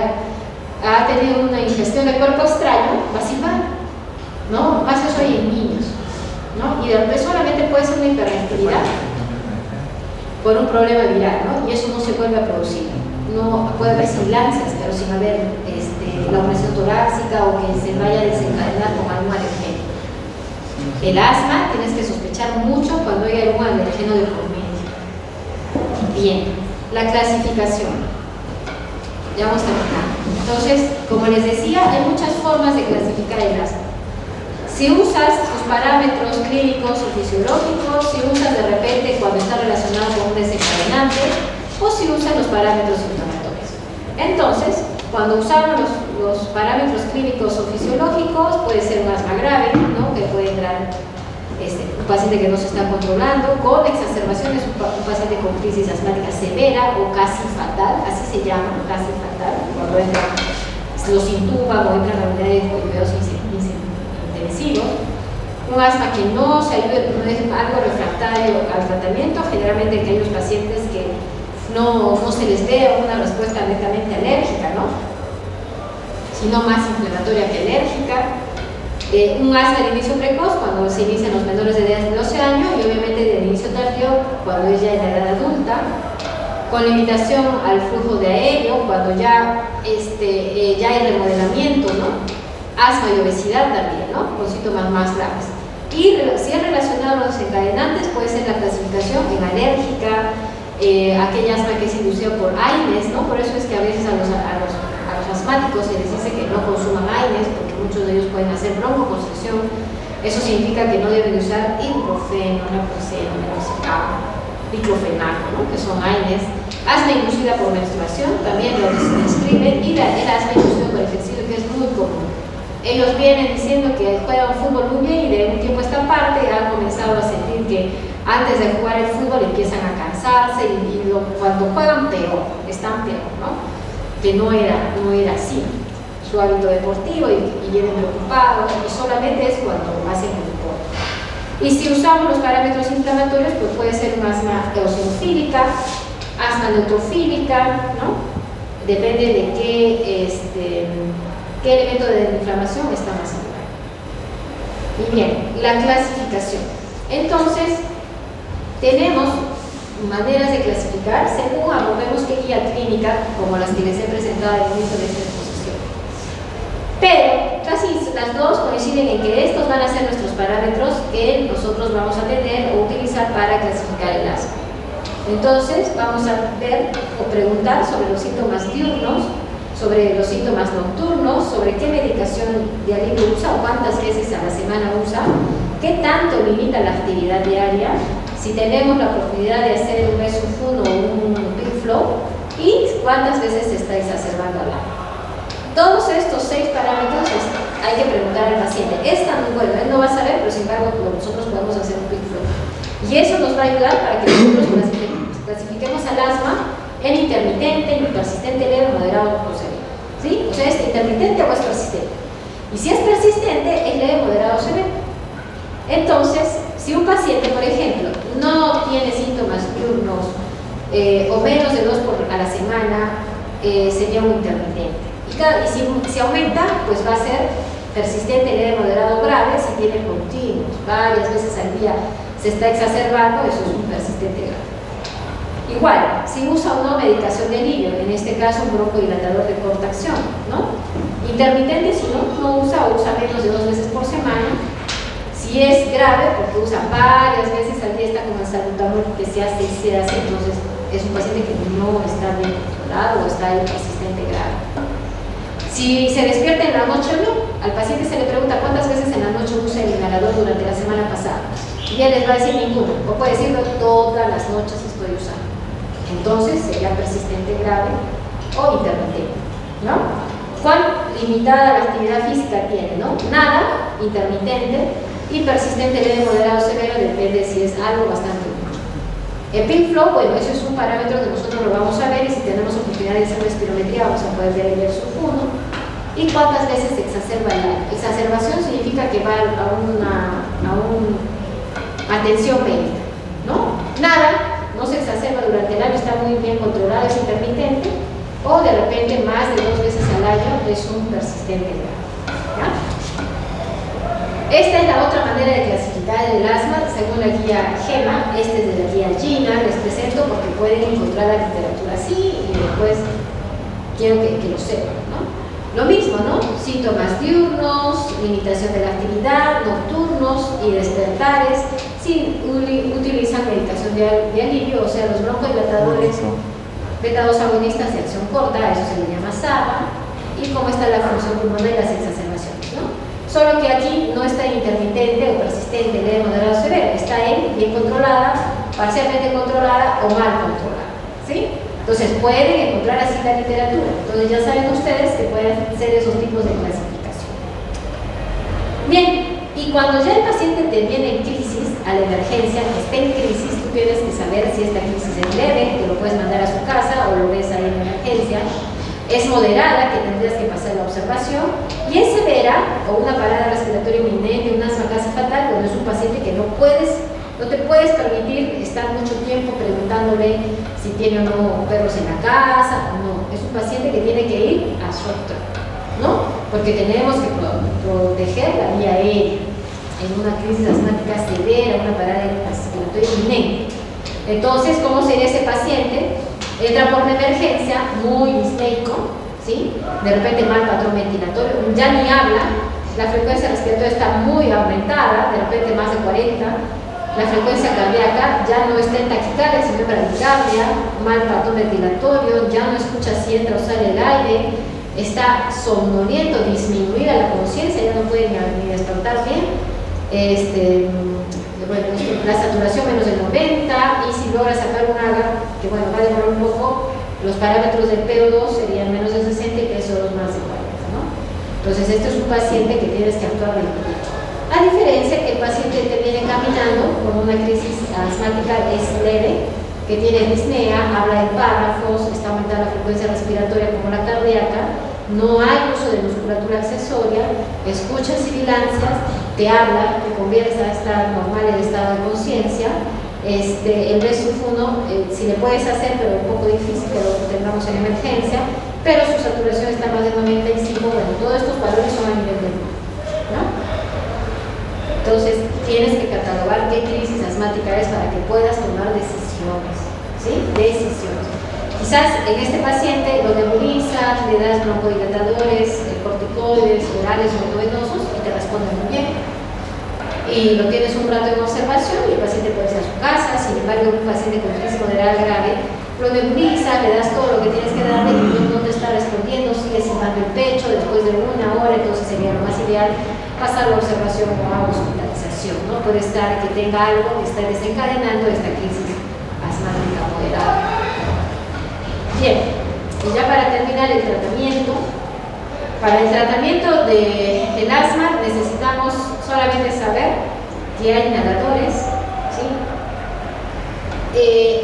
A: ha tenido una ingestión de cuerpo extraño, va a silbar, ¿no? Más eso hay en niños, ¿no? Y de repente solamente puede ser una hiperreactividad por un problema viral, ¿no? Y eso no se vuelve a producir. No puede haber sibilancias, pero sin haber la opresión torácica o que se vaya a desencadenar con algún alergeno. El asma tienes que sospechar mucho cuando hay algún alergeno de por medio. Bien, la clasificación. Ya vamos terminando. Entonces, como les decía, hay muchas formas de clasificar el asma. Si usas tus parámetros clínicos o fisiológicos, si usas de repente cuando está relacionado con un desencadenante, o si usas los parámetros inflamatorios. Entonces, cuando usamos los parámetros clínicos o fisiológicos, puede ser un asma grave, ¿no? Que puede entrar un paciente que no se está controlando, con exacerbaciones, un paciente con crisis asmática severa o casi fatal, así se llama, casi fatal, cuando los intuban o entran a la unidad de cuidados intensivos. Un asma que no se ayude, no es algo refractario al tratamiento, generalmente aquellos pacientes que no se les ve una respuesta netamente alérgica, ¿no? Sino más inflamatoria que alérgica. Un asma de inicio precoz cuando se inicia en los menores de edad de 12 años y obviamente de inicio tardío cuando es ya en la edad adulta, con limitación al flujo de aéreo cuando ya hay remodelamiento, ¿no? Asma y obesidad también, ¿no? Con síntomas más graves. Y si es relacionado a los desencadenantes, puede ser la clasificación en alérgica, aquella asma que es inducida por AINES, ¿no? Por eso es que a veces a los asmáticos se les dice que no consuman AINES porque muchos de ellos pueden hacer broncoconstricción. Eso significa que no deben usar ibuprofeno, naproxeno, meloxicam, diclofenaco, ¿no? Que son AINES. Asma inducida por menstruación, también lo describen, y el asma inducida por ejercicio, que es muy común. Ellos vienen diciendo que juegan fútbol muy bien y de un tiempo a esta parte han comenzado a sentir que antes de jugar el fútbol empiezan a cansarse y cuando juegan peor, están peor, ¿no? Que no era así su hábito deportivo y vienen preocupados y solamente es cuando hacen el deporte. Y si usamos los parámetros inflamatorios, pues puede ser un asma eosinofílica, asma neutrofílica, ¿no? Depende de qué elemento de inflamación está más elevado. Y bien, la clasificación. Entonces, tenemos maneras de clasificar según abordemos qué guía clínica, como las que les he presentado al inicio de esta exposición. Pero casi las dos coinciden en que estos van a ser nuestros parámetros que nosotros vamos a tener o utilizar para clasificar el asma. Entonces, vamos a ver o preguntar sobre los síntomas diurnos, sobre los síntomas nocturnos, sobre qué medicación de alivio usa o cuántas veces a la semana usa, qué tanto limita la actividad diaria, si tenemos la oportunidad de hacer un Mesofun o un Big Flow y cuántas veces se está exacerbando al año. Todos estos 6 parámetros hay que preguntar al paciente. Es tan bueno, él no va a saber, pero sin embargo nosotros podemos hacer un Big Flow. Y eso nos va a ayudar para que nosotros clasifiquemos al asma en intermitente, persistente, leve, moderado o severo. ¿Sí? O sea, ¿es intermitente o es persistente? Y si es persistente, es leve, moderado o severo. Entonces, si un paciente, por ejemplo, no tiene síntomas diurnos o menos de 2 a la semana, sería un intermitente. Y si aumenta, pues va a ser persistente, leve, moderado o grave. Si tiene continuos, varias veces al día se está exacerbando, eso es un persistente grave. Igual, si usa o no medicación de alivio, en este caso un broncodilatador de corta acción, ¿no? Intermitente, si no usa o usa menos de 2 veces por semana. Si es grave, porque usa varias veces al día, está con el salbutamol que se hace, entonces es un paciente que no está bien controlado o está en persistente grave. Si se despierta en la noche o no, al paciente se le pregunta cuántas veces en la noche usa el inhalador durante la semana pasada. Y él les va a decir ninguno, o puede decirlo todas las noches estoy usando. Entonces sería persistente grave o intermitente, ¿no? ¿Cuán limitada la actividad física tiene, no? Nada, intermitente, y persistente, leve, moderado, severo, depende si es algo bastante mucho. El peak flow, bueno, eso es un parámetro que nosotros lo vamos a ver, y si tenemos oportunidad de hacer espirometría vamos a poder ver el verso 1. ¿Y cuántas veces se exacerba el aire? Exacerbación significa que va a una atención médica, ¿no? Nada, no se exacerba durante el año, está muy bien controlado, es intermitente, o de repente más de 2 veces al año es un persistente grave, ¿ya? Esta es la otra manera de clasificar el asma según la guía GEMA. Esta es de la guía GINA, les presento porque pueden encontrar la literatura así y después quiero que lo sepan, ¿no? Lo mismo, ¿no? Síntomas diurnos, limitación de la actividad, nocturnos y despertares, si utilizan medicación de alivio, o sea, los broncodilatadores, beta-2 agonistas de acción corta, eso se le llama SABA, y cómo está la función pulmonar y las exacerbaciones, ¿no? Solo que aquí no está intermitente o persistente, leve, moderado, severo, está en bien controlada, parcialmente controlada o mal controlada, ¿sí? Entonces pueden encontrar así la literatura. Entonces ya saben ustedes que pueden ser esos tipos de clasificación. Bien, y cuando ya el paciente te viene en crisis, a la emergencia, está en crisis, tú tienes que saber si esta crisis es leve, que lo puedes mandar a su casa o lo ves ahí en la emergencia. Es moderada, que tendrías que pasar la observación, y es severa, o una parada respiratoria inminente, un asma casi fatal, cuando es un paciente que no te puedes permitir estar mucho tiempo preguntándole si tiene o no perros en la casa, o no. Es un paciente que tiene que ir a su doctor, ¿no? Porque tenemos que proteger la vía aérea en una crisis asmática severa, una parada respiratoria inminente. Entonces, ¿cómo sería ese paciente? Entra por una emergencia, muy disneico, ¿sí? De repente mal patrón ventilatorio, ya ni habla, la frecuencia respiratoria está muy aumentada, de repente más de 40, la frecuencia cardíaca ya no está en taquicardia, sino en bradicardia, mal patrón ventilatorio, ya no escucha si entra o sale el aire, está somnoliento, disminuida la conciencia, ya no puede ni despertar bien, bueno, la saturación menos de 90, y si logra sacar un AGA, que bueno, va a demorar un poco, los parámetros del PO2 serían menos de 60 y PSO2 más de 40, ¿no? Entonces este es un paciente que tienes que actuar de inmediato. A diferencia que el paciente te viene caminando con una crisis asmática es leve, que tiene disnea, habla en párrafos, está aumentada la frecuencia respiratoria como la cardíaca, no hay uso de musculatura accesoria, escucha sibilancias, te habla, te conversa, está normal el estado de conciencia. El BSUF1, si le puedes hacer, pero un poco difícil que lo tengamos en emergencia, pero su saturación está más de 95, bueno, todos estos valores son a nivel del mundo, ¿no? Entonces, tienes que catalogar qué crisis asmática es para que puedas tomar decisiones, ¿sí? Decisiones. Quizás en este paciente lo nebulizas, le das broncodilatadores, corticoides, orales o endovenosos y te responde muy bien. Y lo tienes un rato en observación y el paciente puede ir a su casa. Sin embargo, un paciente con crisis moderada grave, lo nebulizas, le das todo lo que tienes que darle y no te está respondiendo, sigue silbando el pecho después de 1 hora, entonces sería lo más ideal pasar la observación o a hospitalización, ¿no? Puede estar que tenga algo que está desencadenando esta crisis asmática moderada. Bien, y ya para terminar el tratamiento, para el tratamiento del asma necesitamos solamente saber que hay inhaladores, ¿sí?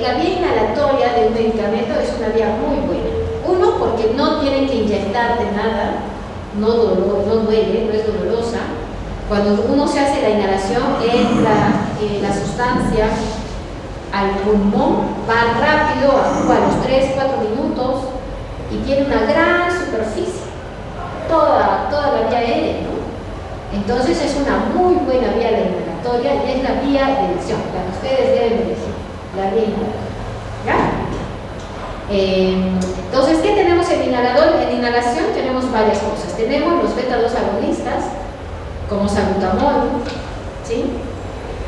A: La vía inhalatoria de un medicamento es una vía muy buena. Uno, porque no tienen que inyectarte nada, no duele, no es dolorosa. Cuando uno se hace la inhalación, entra la sustancia al pulmón, va rápido, actúa a los 3-4 minutos y tiene una gran superficie, toda la vía aérea, ¿no? Entonces es una muy buena vía la inhalatoria y es la vía de elección, la que ustedes deben elegir, la vía inhalatoria, ¿ya? Entonces, ¿qué tenemos en inhalador? En inhalación tenemos varias cosas. Tenemos los beta-2 agonistas, como salbutamol, ¿sí?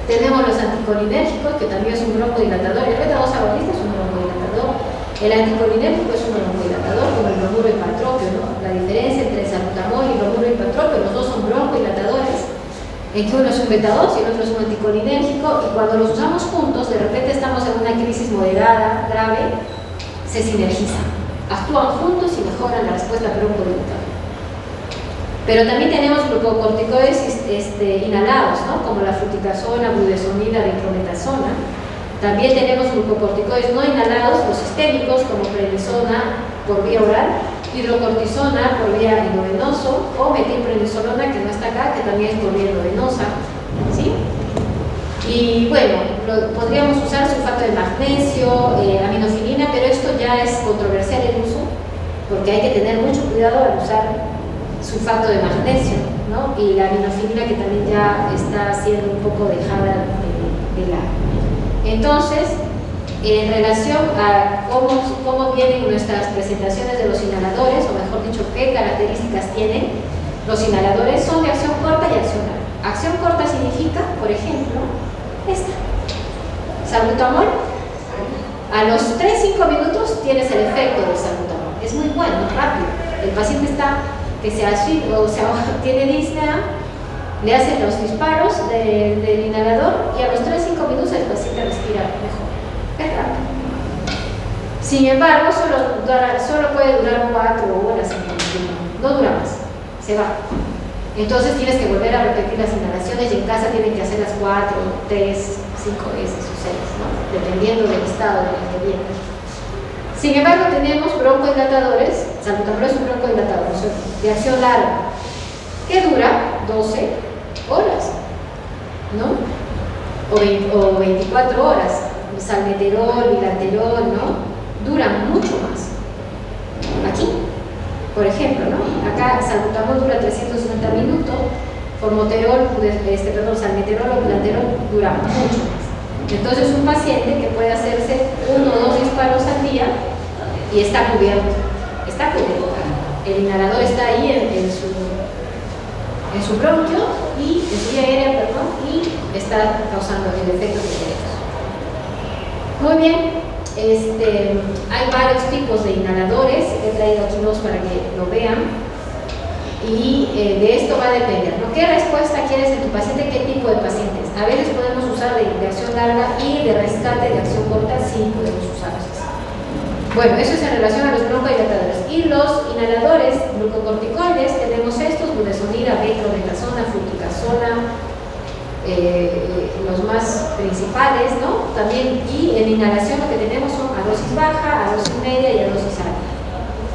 A: Tenemos los anticolinérgicos, que también es un broncodilatador. El beta-2 agonista es un broncodilatador. El anticolinérgico es un broncodilatador, como el bromuro hipatropio, ¿no? La diferencia entre el salbutamol y el bromuro hipatropio, los dos son broncodilatadores, en que uno es un beta-2 y el otro es un anticolinérgico, y cuando los usamos juntos, de repente estamos en una crisis moderada, grave, se sinergizan, actúan juntos y mejoran la respuesta broncodilatadora. Pero también tenemos glucocorticoides inhalados, ¿no? Como la fluticasona, budesonida, diclometasona. También tenemos glucocorticoides no inhalados, los sistémicos, como prednisona por vía oral, hidrocortisona por vía endovenoso, o metilprednisolona, que no está acá, que también es por vía endovenosa, ¿sí? Y bueno, podríamos usar sulfato de magnesio, aminofilina, pero esto ya es controversial el uso, porque hay que tener mucho cuidado al usar sulfato de magnesio, ¿no? Y la aminofilina, que también ya está siendo un poco dejada de lado. Entonces, en relación a cómo vienen nuestras presentaciones de los inhaladores, o mejor dicho, qué características tienen, los inhaladores son de acción corta y acción larga. Acción corta significa, por ejemplo, esta. Salbutamol, a los 3-5 minutos tienes el efecto del salbutamol. Es muy bueno, rápido. El paciente está que se tiene disnea, le hacen los disparos del inhalador y a los 3-5 minutos el paciente respira mejor. Es rápido. Sin embargo, solo puede durar 4 horas en el último. No dura más, se va. Entonces tienes que volver a repetir las inhalaciones y en casa tienen que hacerlas 4, 3, 5 veces o 6, ¿no? Dependiendo del estado del que viene. Sin embargo, tenemos broncodilatadores, salbutamol es un broncodilatador de acción larga, que dura 12 horas, ¿no? O 24 horas. Salmeterol, bilaterol, ¿no? Duran mucho más. Aquí, por ejemplo, ¿no? Acá salbutamol dura 350 minutos, formoterol, salmeterol o bilaterol dura mucho más. Entonces, un paciente que puede hacerse 1 o 2 disparos al día y está cubierto. Está cubierto. El inhalador está ahí en su bronquio y en su vía aérea, y está causando el efecto que queremos. Muy bien, hay varios tipos de inhaladores. He traído aquí 2 para que lo vean. Y de esto va a depender, ¿no? ¿Qué respuesta quieres de tu paciente? ¿Qué tipo de pacientes? A veces podemos usar de acción larga y de rescate de acción corta, sí podemos usarlos. Bueno, eso es en relación a los broncodilatadores. Y los inhaladores glucocorticoides, tenemos estos, budesonida, diclometasona, fluticasona, los más principales, ¿no? También, y en inhalación lo que tenemos son a dosis baja, a dosis media y a dosis alta.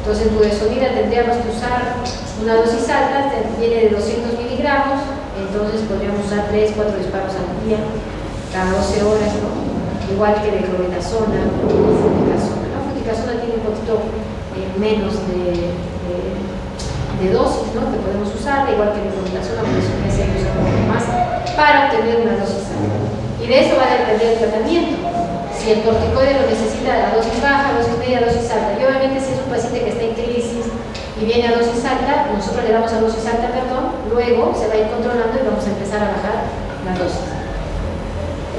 A: Entonces, budesonida tendríamos que usar una dosis alta, viene de 200 miligramos, entonces podríamos usar 3-4 disparos al día, cada 12 horas, ¿no? Igual que diclometasona o fluticasona. La fluticasona tiene un poquito menos de dosis, ¿no? Que podemos usar, igual que diclometasona, por eso se usa un poco más para obtener una dosis alta. Y de eso va a depender el tratamiento. Si el corticoide lo necesita a dosis baja, dosis media, dosis alta. Y obviamente si es un paciente que está en crisis y viene a dosis alta, nosotros le damos a dosis alta, luego se va a ir controlando y vamos a empezar a bajar la dosis.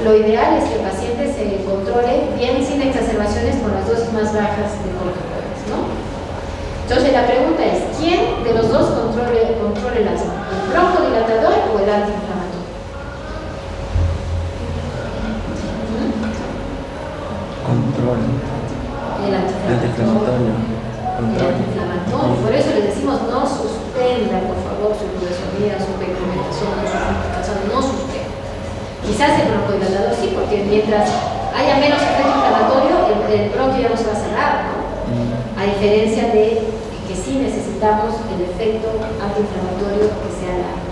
A: Lo ideal es que el paciente se controle bien sin exacerbaciones con las dosis más bajas de corticoides, ¿no? Entonces la pregunta es, ¿quién de los dos controle el asma? ¿El broncodilatador o el antiinflamatorio?
B: Control.
A: El antiinflamatorio. El antiinflamatorio. Por eso les decimos, no suspenda, por favor, su budesonida, su diclometasona, su fluticasona, no suspenda. Quizás el broncodilatador sí, porque mientras haya menos efecto inflamatorio, el bronquio ya no se va a cerrar, ¿no? A diferencia de que sí necesitamos el efecto antiinflamatorio que sea largo.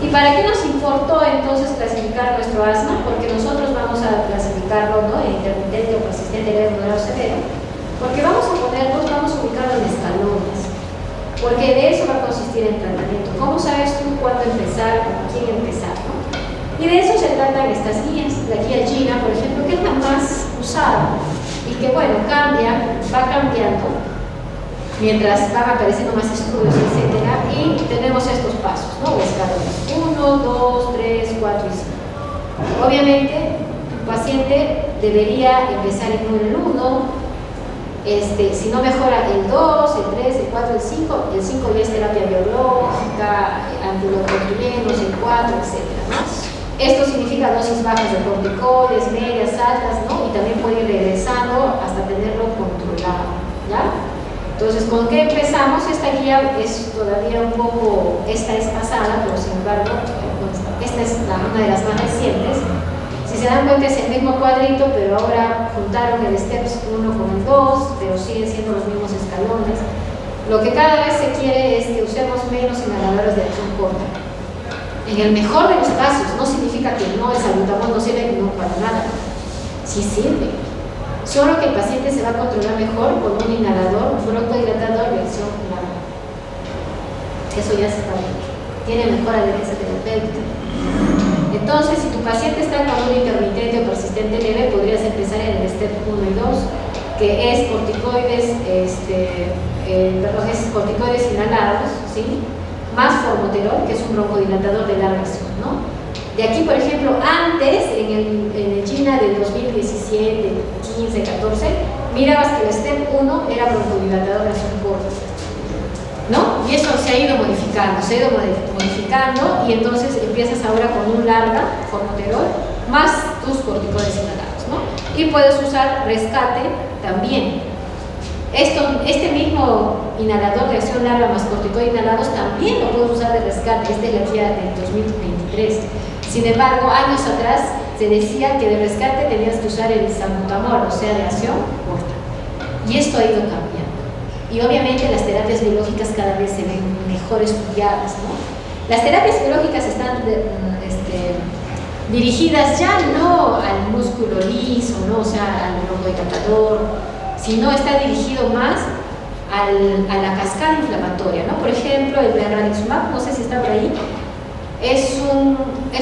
A: ¿Y para qué nos importó entonces clasificar nuestro asma? Porque nosotros vamos a clasificarlo, ¿no? En intermitente o persistente grave moderado severo, porque vamos a ubicarlo en escalones, porque de eso va a consistir el tratamiento. ¿Cómo sabes tú cuándo empezar, con quién empezar, ¿no? Y de eso se tratan estas guías, la guía Gina, por ejemplo, que es la más usada y que, bueno, va cambiando mientras van apareciendo más estudios, etc. Y tenemos estos pasos, ¿no? Escalones 1, 2, 3, 4 y 5. Obviamente, tu paciente debería empezar en el 1, si no mejora el 2, el 3, el 4, el 5 ya es terapia biológica, antilocotrigenos, el 4, etc. ¿no? Esto significa dosis bajas de corticoides, medias, altas, ¿no? Y también puede ir regresando hasta tenerlo controlado, ¿ya? Entonces, ¿con qué empezamos? Esta guía es todavía un poco, esta es pasada, pero sin embargo, esta es una de las más recientes. Si se dan cuenta es el mismo cuadrito, pero ahora juntaron el STEPS 1 con el 2, pero siguen siendo los mismos escalones. Lo que cada vez se quiere es que usemos menos inhaladores de acción corta. En el mejor de los casos, no significa que no, el salbutamol no sirve no para nada. Sí sirve. Solo que el paciente se va a controlar mejor con un inhalador, un broncohilatador de acción larga. Eso ya se está viendo. Tiene mejor adherencia terapéutica. Entonces, si tu paciente está con un intermitente o persistente leve, podrías empezar en el STEP 1 y 2, que es corticoides, es corticoides inhalados, ¿sí? Más formoterol, que es un broncodilatador de larga acción, ¿no? De aquí, por ejemplo, antes, en el GINA del 2017, 15, 14, mirabas que el STEP 1 era broncodilatador de acción corta, ¿no? Y eso se ha ido modificando, y entonces empiezas ahora con un larga, formoterol, más tus corticoides inhalados, ¿no? Y puedes usar rescate también. Este mismo inhalador de acción larga más corticoides inhalados también lo puedes usar de rescate. Esta es la guía del 2023. Sin embargo, años atrás se decía que de rescate tenías que usar el salbutamol, o sea, de acción corta. Y esto ha ido cambiando. Y obviamente las terapias biológicas cada vez se ven mejor estudiadas, ¿no? Las terapias biológicas están dirigidas ya no al músculo liso, ¿no? O sea, al broncodilatador, sino está dirigido más a la cascada inflamatoria, ¿no? Por ejemplo, el bernadixumab, no sé si está por ahí, es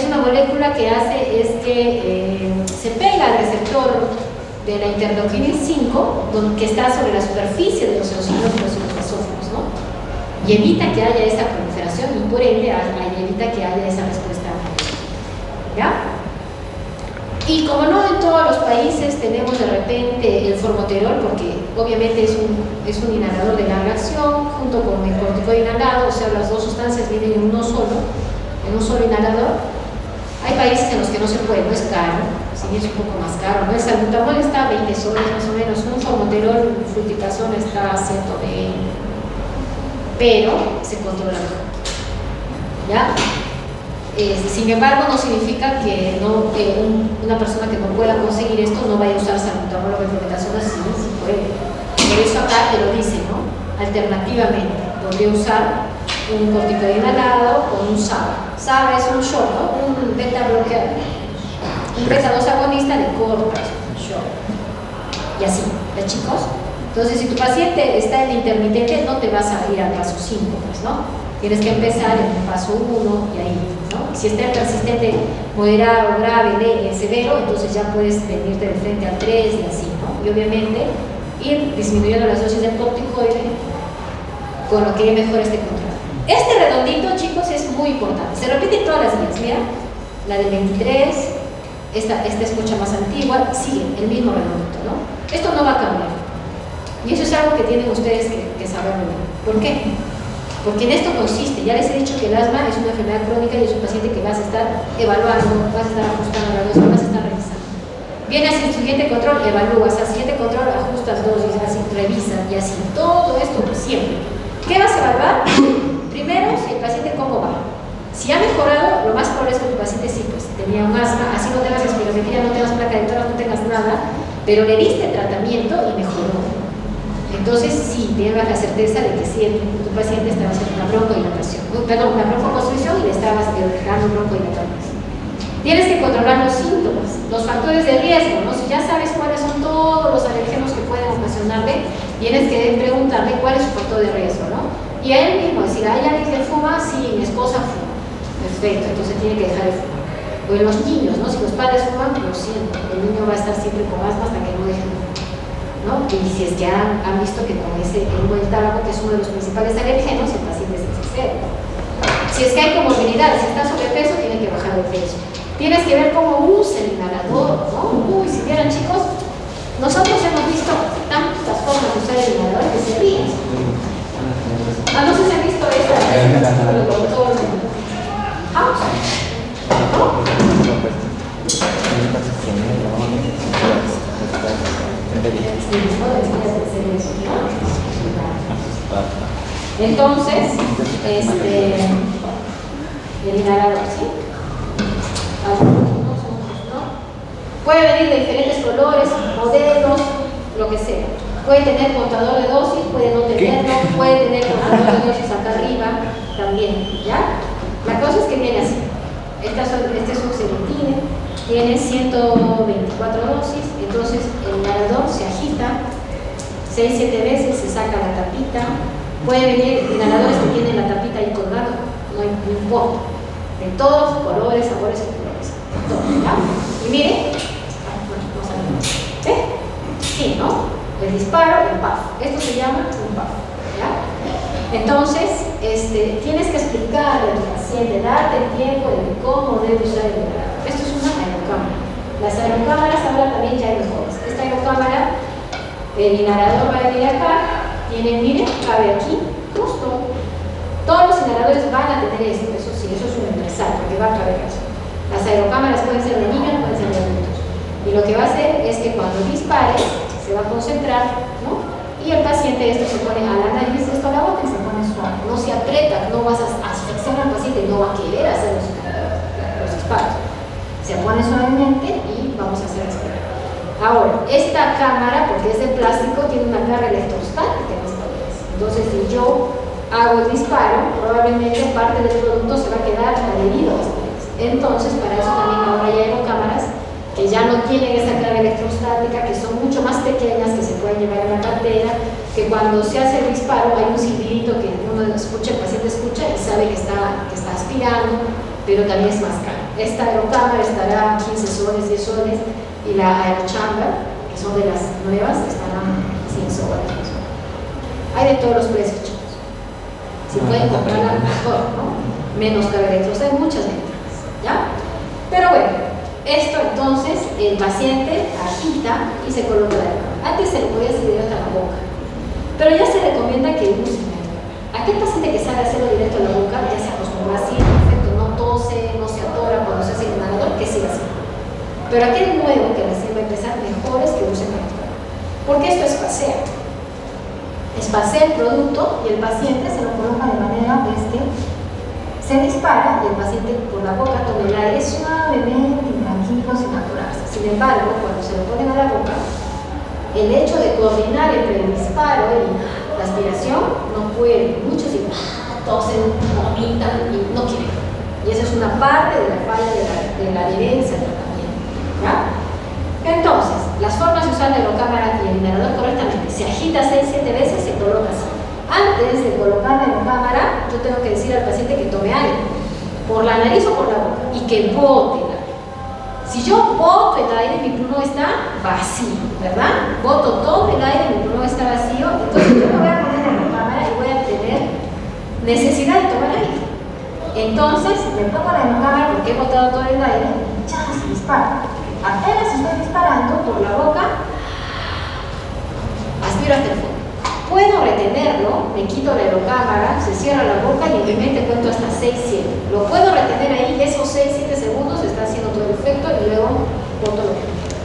A: una molécula que hace es que se pega al receptor de la interleuquina 5, que está sobre la superficie de los eosinófilos y los basófilos, ¿no? Y evita que haya esa proliferación y por ende evita que haya esa respuesta, ¿ya? Y como no en todos los países tenemos de repente el formoterol, porque obviamente es un inhalador de larga acción junto con el corticoide inhalado, o sea, las dos sustancias vienen en un solo inhalador. Hay países en los que no se puede, no es caro, sí es un poco más caro, ¿no? El salbutamol está a 20 soles más o menos, un formoterol fluticasona está a 120, pero se controla mejor, ¿ya? Sin embargo, no significa que una persona que no pueda conseguir esto no vaya a usar salbutamol o fluticasona, sí puede. Por eso acá te lo dice, ¿no? Alternativamente, podría usar un corticoide inhalado con un SABA. SABA es un shock, ¿no? Un beta bloqueador, un beta 2 agonista de corto plazo, un shock. Y así, ¿ya, chicos? Entonces, si tu paciente está en intermitente, no te vas a ir al paso 5, pues, ¿no? Tienes que empezar en el paso 1 y ahí, ¿no? Si está en persistente, moderado, grave, severo, entonces ya puedes venirte de frente al 3 y así, ¿no? Y obviamente ir disminuyendo las dosis del corticoide con lo que mejor esté controlado. Este redondito, chicos, es muy importante. Se repite en todas las guías, mira, la del 23, esta es mucha más antigua, sigue el mismo redondito, ¿no? Esto no va a cambiar. Y eso es algo que tienen ustedes que saber muy bien. ¿Por qué? Porque en esto consiste, ya les he dicho que el asma es una enfermedad crónica y es un paciente que vas a estar evaluando, vas a estar ajustando la dosis, vas a estar revisando. Viene hacia el siguiente control, evalúas, al siguiente control ajustas dosis, así revisas y así. Todo esto siempre. ¿Qué vas a evaluar? Primero, si el paciente cómo va. Si ha mejorado, lo más probable es que tu paciente sí, pues tenía un asma, así no tengas espirometría, no tengas placa de Torres, no tengas nada, pero le diste tratamiento y mejoró. Entonces, sí, tengas la certeza de que sí, tu paciente estaba haciendo una broncoconstricción y le estabas dejando broncohilatadores. Tienes que controlar los síntomas, los factores de riesgo, ¿no? Si ya sabes cuáles son todos los alérgenos que pueden ocasionarle, tienes que preguntarle cuál es su factor de riesgo, ¿no? Y a él mismo, decir, ¿hay alguien que fuma? Sí, mi esposa fuma. Perfecto, entonces tiene que dejar de fumar. O en los niños, ¿no? Si los padres fuman, lo siento, el niño va a estar siempre con asma hasta que no deje de fumar, ¿no? Y si es que han visto que con ese humo del tabaco, que es uno de los principales alérgenos, el paciente se excede. Si es que hay comorbilidades, si está sobrepeso, tiene que bajar de peso. Tienes que ver cómo usa el inhalador, ¿no? Uy, si vieran, chicos, nosotros hemos visto tantas formas de usar el inhalador que se ríen. Ah, no sé si han visto esta del doctor House. Entonces, el inhalador, ¿sí? Puede venir de diferentes colores, modelos, lo que sea. Puede tener contador de dosis, puede no tenerlo, puede tener contador de dosis acá arriba también, ¿ya? La cosa es que viene así. Este es un Serotina, tiene 124 dosis, entonces el inhalador se agita 6-7 veces, se saca la tapita. Puede venir inhaladores que tienen la tapita ahí colgada, no importa. De todos colores, sabores y colores. Todo, ¿ya? Y mire, ¿ve? Sí, ¿no? El disparo, el puff. Esto se llama un puff, ¿ya? Entonces, tienes que explicarle al paciente, darte el tiempo de cómo debe usar el inhalador. Esto es una aerocámara. Las aerocámaras ahora también ya hay mejores. Esta aerocámara, el inhalador va a venir acá, tiene, miren, cabe aquí, justo. Todos los inhaladores van a tener esto, eso sí, eso es universal, porque va a caber eso. Las aerocámaras pueden ser de niños, pueden ser de adultos. Y lo que va a hacer es que cuando dispares, se va a concentrar, ¿no? Y el paciente esto se pone a la nariz, esto a la boca y se pone suave. No se aprieta, no vas a asfixiar al paciente, no va a querer hacer los disparos. Se pone suavemente y vamos a hacer esto. Ahora, esta cámara, porque es de plástico, tiene una carga electrostática en las paredes. Entonces, si yo hago el disparo, probablemente parte del producto se va a quedar adherido a las paredes. Entonces, para eso también ahora hay aerocámaras que ya no tienen esa carga electrostática, que son mucho más pequeñas, que se pueden llevar en la cartera, que cuando se hace el disparo hay un silbidito que uno escucha, el paciente escucha y sabe que está aspirando, pero también es más caro. Esta aerocámara estará 15 soles, 10 soles, y la aerochamber, que son de las nuevas, estarán 100 soles. Hay de todos los precios, chicos. Si pueden comprarla mejor, ¿no? Menos carga electrostática, hay muchas ventajas, ¿ya? Pero bueno, esto entonces el paciente agita y se coloca la aerocámara. Antes se le podía hacer directo a la boca, pero ya se recomienda que use la aerocámara. Aquel paciente que sabe hacerlo directo a la boca ya se acostumbra así, perfecto, no tose, no se atora cuando se hace el inhalador, que siga así. Pero aquel nuevo que recién va a empezar, mejor es que use la aerocámara, porque esto espacea. Espacea el producto y el paciente se lo coloca de manera que se dispara y el paciente por la boca toma el aire suavemente y tranquilo sin apurarse. Sin embargo, cuando se lo ponen a la boca, el hecho de coordinar entre el disparo y la aspiración no puede. Muchos tosen, vomitan y no quieren. Y esa es una parte de la falla de la adherencia del tratamiento, ¿ya? Entonces, las formas de usar la aerocámara y el inhalador correctamente. Se agita 6-7 veces, se coloca así. Antes de colocar la aerocámara, yo tengo que decir al paciente que tome aire, por la nariz o por la boca, y que bote el aire. Si yo boto el aire, mi pulmón está vacío, ¿verdad? Boto todo el aire, mi pulmón está vacío, entonces yo me voy a poner la aerocámara y voy a tener necesidad de tomar aire. Entonces, me pongo la aerocámara porque he botado todo el aire y ya se dispara. Apenas estoy disparando por la boca, aspiro hasta el fondo. Puedo retenerlo, me quito la aerocámara, se cierra la boca y en mi mente cuento hasta 6-7. Lo puedo retener ahí y esos 6-7 segundos está haciendo todo el efecto y luego boto lo que quiero.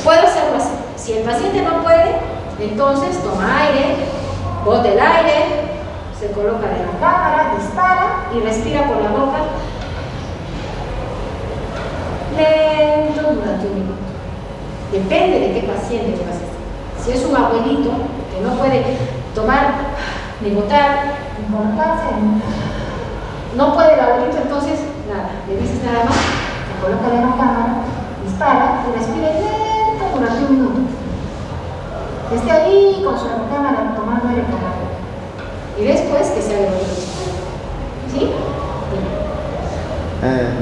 A: Puedo hacerlo así. Si el paciente no puede, entonces toma aire, bota el aire, se coloca la aerocámara, dispara y respira por la boca. Lento durante un minuto. Depende de qué paciente lo haces. Si es un abuelito que no puede tomar ni botar, ni colocarse, no puede el abuelito, entonces nada, le dices nada más, se coloca la aerocámara, dispara y respira lento durante un minuto. Que esté ahí con su aerocámara tomando aire por la boca. Y después que se haga el otro. ¿Sí?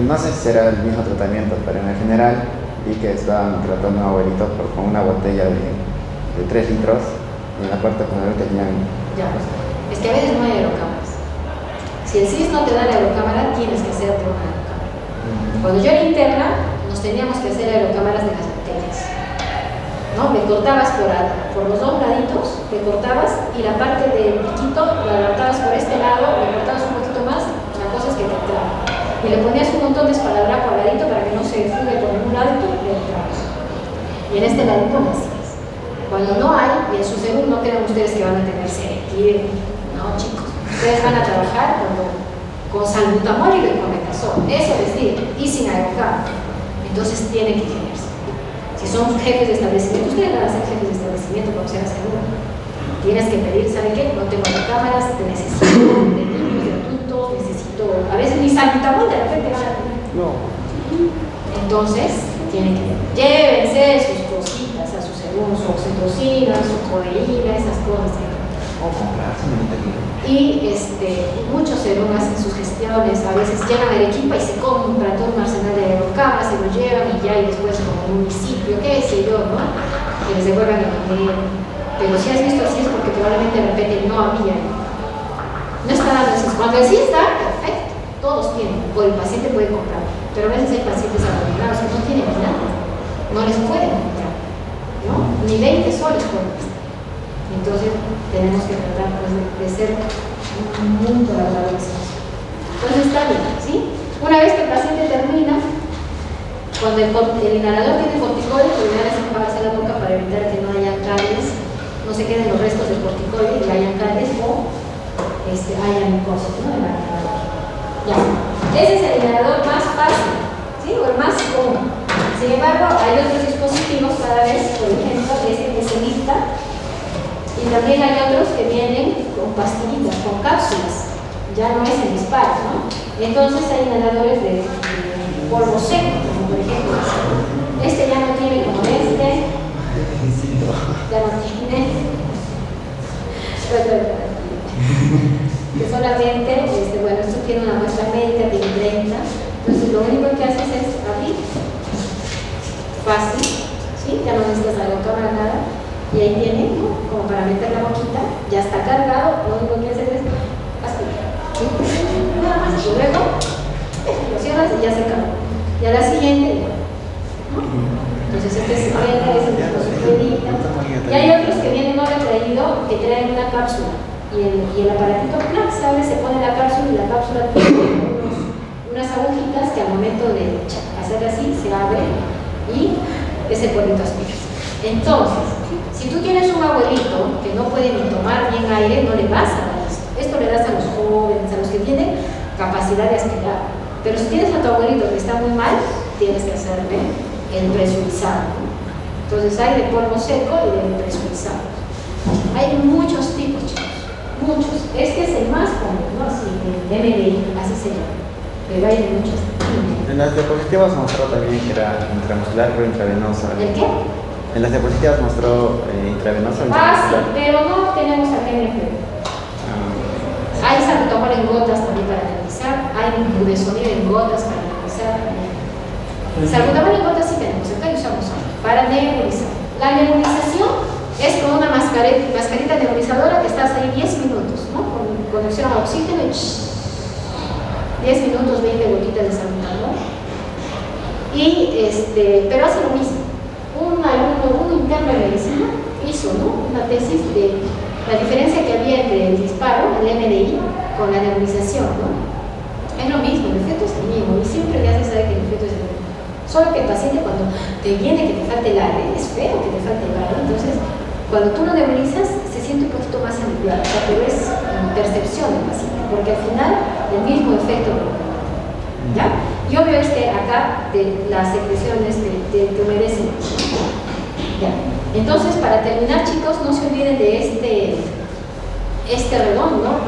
C: No sé si será el mismo tratamiento, pero en general vi que estaban tratando a un abuelito con una botella de 3 litros y en la puerta general tenían...
A: Ya, es que a veces no hay aerocámaras. Si el CIS no te da la aerocámara, tienes que hacerte una aerocámara. Cuando yo era interna, nos teníamos que hacer aerocámaras de las botellas, ¿no? Me cortabas por los dos laditos, me cortabas y la parte del piquito la adaptabas por este lado, le cortabas un poquito más, la cosa es que te entraba. Y le ponías un montón de esparadrapo al ladito para que no se fugue por ningún lado y le entrabas. Y en este ladito me hacías. Cuando no hay, y en su segundo no crean ustedes que van a tener selectivo, no chicos, ustedes van a trabajar con salbutamol y beclometasol, eso les digo, y sin aerocámara. Entonces tienen que ingenierse. Si son jefes de establecimiento, ustedes van a ser jefes de establecimiento cuando sean seguros. Tienes que pedir, ¿sabe qué? No tengo aerocámaras, te necesito de niños, de adultos, necesito, a veces ni salbutamol de repente van a tener.
B: No.
A: Entonces, tienen que llévense sus cositas a su según, su oxitocina, su codeína, esas cosas.
B: O comprarse un interino.
A: Y muchos serum hacen sus gestiones, a veces llegan a Arequipa y se compran todo un arsenal de aerocámaras, se lo llevan y ya, y después como un municipio, qué sé yo, ¿no? Que les devuelvan el dinero. Pero si has visto así es porque probablemente de repente no había. No está dando eso. Cuando sí está, perfecto, todos tienen, o el paciente puede comprar, pero a veces hay pacientes abandonados que no tienen nada, no les pueden comprar, ¿no? Ni 20 soles por mes. Entonces tenemos que tratar pues, de ser muy colaboradores. Entonces está bien, ¿sí? Una vez que el paciente termina, cuando el inhalador tiene corticoide, lo ideal es enjuagarse la boca para evitar que no haya caries, no se queden los restos de corticoide y hayan caries o haya mucosa, ¿no? En la inhalador. Ya. Ese es el inhalador más fácil, ¿sí? O el más común. Sin embargo, hay otros dispositivos cada vez, por ejemplo, este que se lista. Y también hay otros que vienen con pastillitas, con cápsulas, ya no es el disparo, ¿no? Entonces hay inhaladores de polvo seco, como por ejemplo este ya no tiene como este, ya no tiene, que solamente, bueno, esto tiene una muestra médica, tiene 30, entonces lo único que haces es abrir, fácil, ¿sí? Ya no necesitas aerocámara, nada. Y ahí tiene, ¿no? Como para meter la boquita, ya está cargado, lo único que haces es aspirar. Nada más, y luego lo cierras y ya se cargó. Y a la siguiente, ¿no? Entonces este es el dispositivo. Y hay otros que vienen ahora traído, que traen una cápsula. Y el aparatito ¡plac! Se abre, se pone la cápsula y la cápsula tiene unas agujitas que al momento de hacer así se abre y ese polvito aspira. Entonces, si tú tienes un abuelito que no puede ni tomar bien aire, no le vas a dar esto. Esto le das a los jóvenes, a los que tienen capacidad de aspirar. Pero si tienes a tu abuelito que está muy mal, tienes que hacerle el presurizado. Entonces hay de polvo seco y de presurizado. Hay muchos tipos, chicos, muchos. Este es el más común, ¿no? Así, el MDI, así se llama. Pero hay de muchos tipos.
C: En las diapositivas mostró también que era intramuscular o intravenoso.
A: ¿El qué?
C: En las diapositivas mostró intravenoso.
A: Sí, pero no tenemos acá en el juego. Hay salbutamol en gotas también para analizar, hay budesonide en gotas para analizar. Salbutamol en gotas sí tenemos, acá usamos para nebulizar. La nebulización es con una mascarita nebulizadora que estás ahí 10 minutos, ¿no? Con conexión a oxígeno y 10 minutos, 20 gotitas de salbutamol. Pero hace lo mismo. Un interno de medicina hizo, ¿no? Una tesis de la diferencia que había entre el disparo, el MDI, con la nebulización, ¿no? Es lo mismo, el efecto es el mismo y siempre ya se sabe que el efecto es el mismo. Solo que el paciente cuando te viene que te falte el aire, es feo que te falte el aire, entonces cuando tú lo nebulizas se siente un poquito más aliviado, pero es percepción del paciente, porque al final el mismo efecto lo ¿ya? Y obvio es que acá las secreciones te humedecen. ¿Ya? Entonces, para terminar, chicos, no se olviden de este redondo,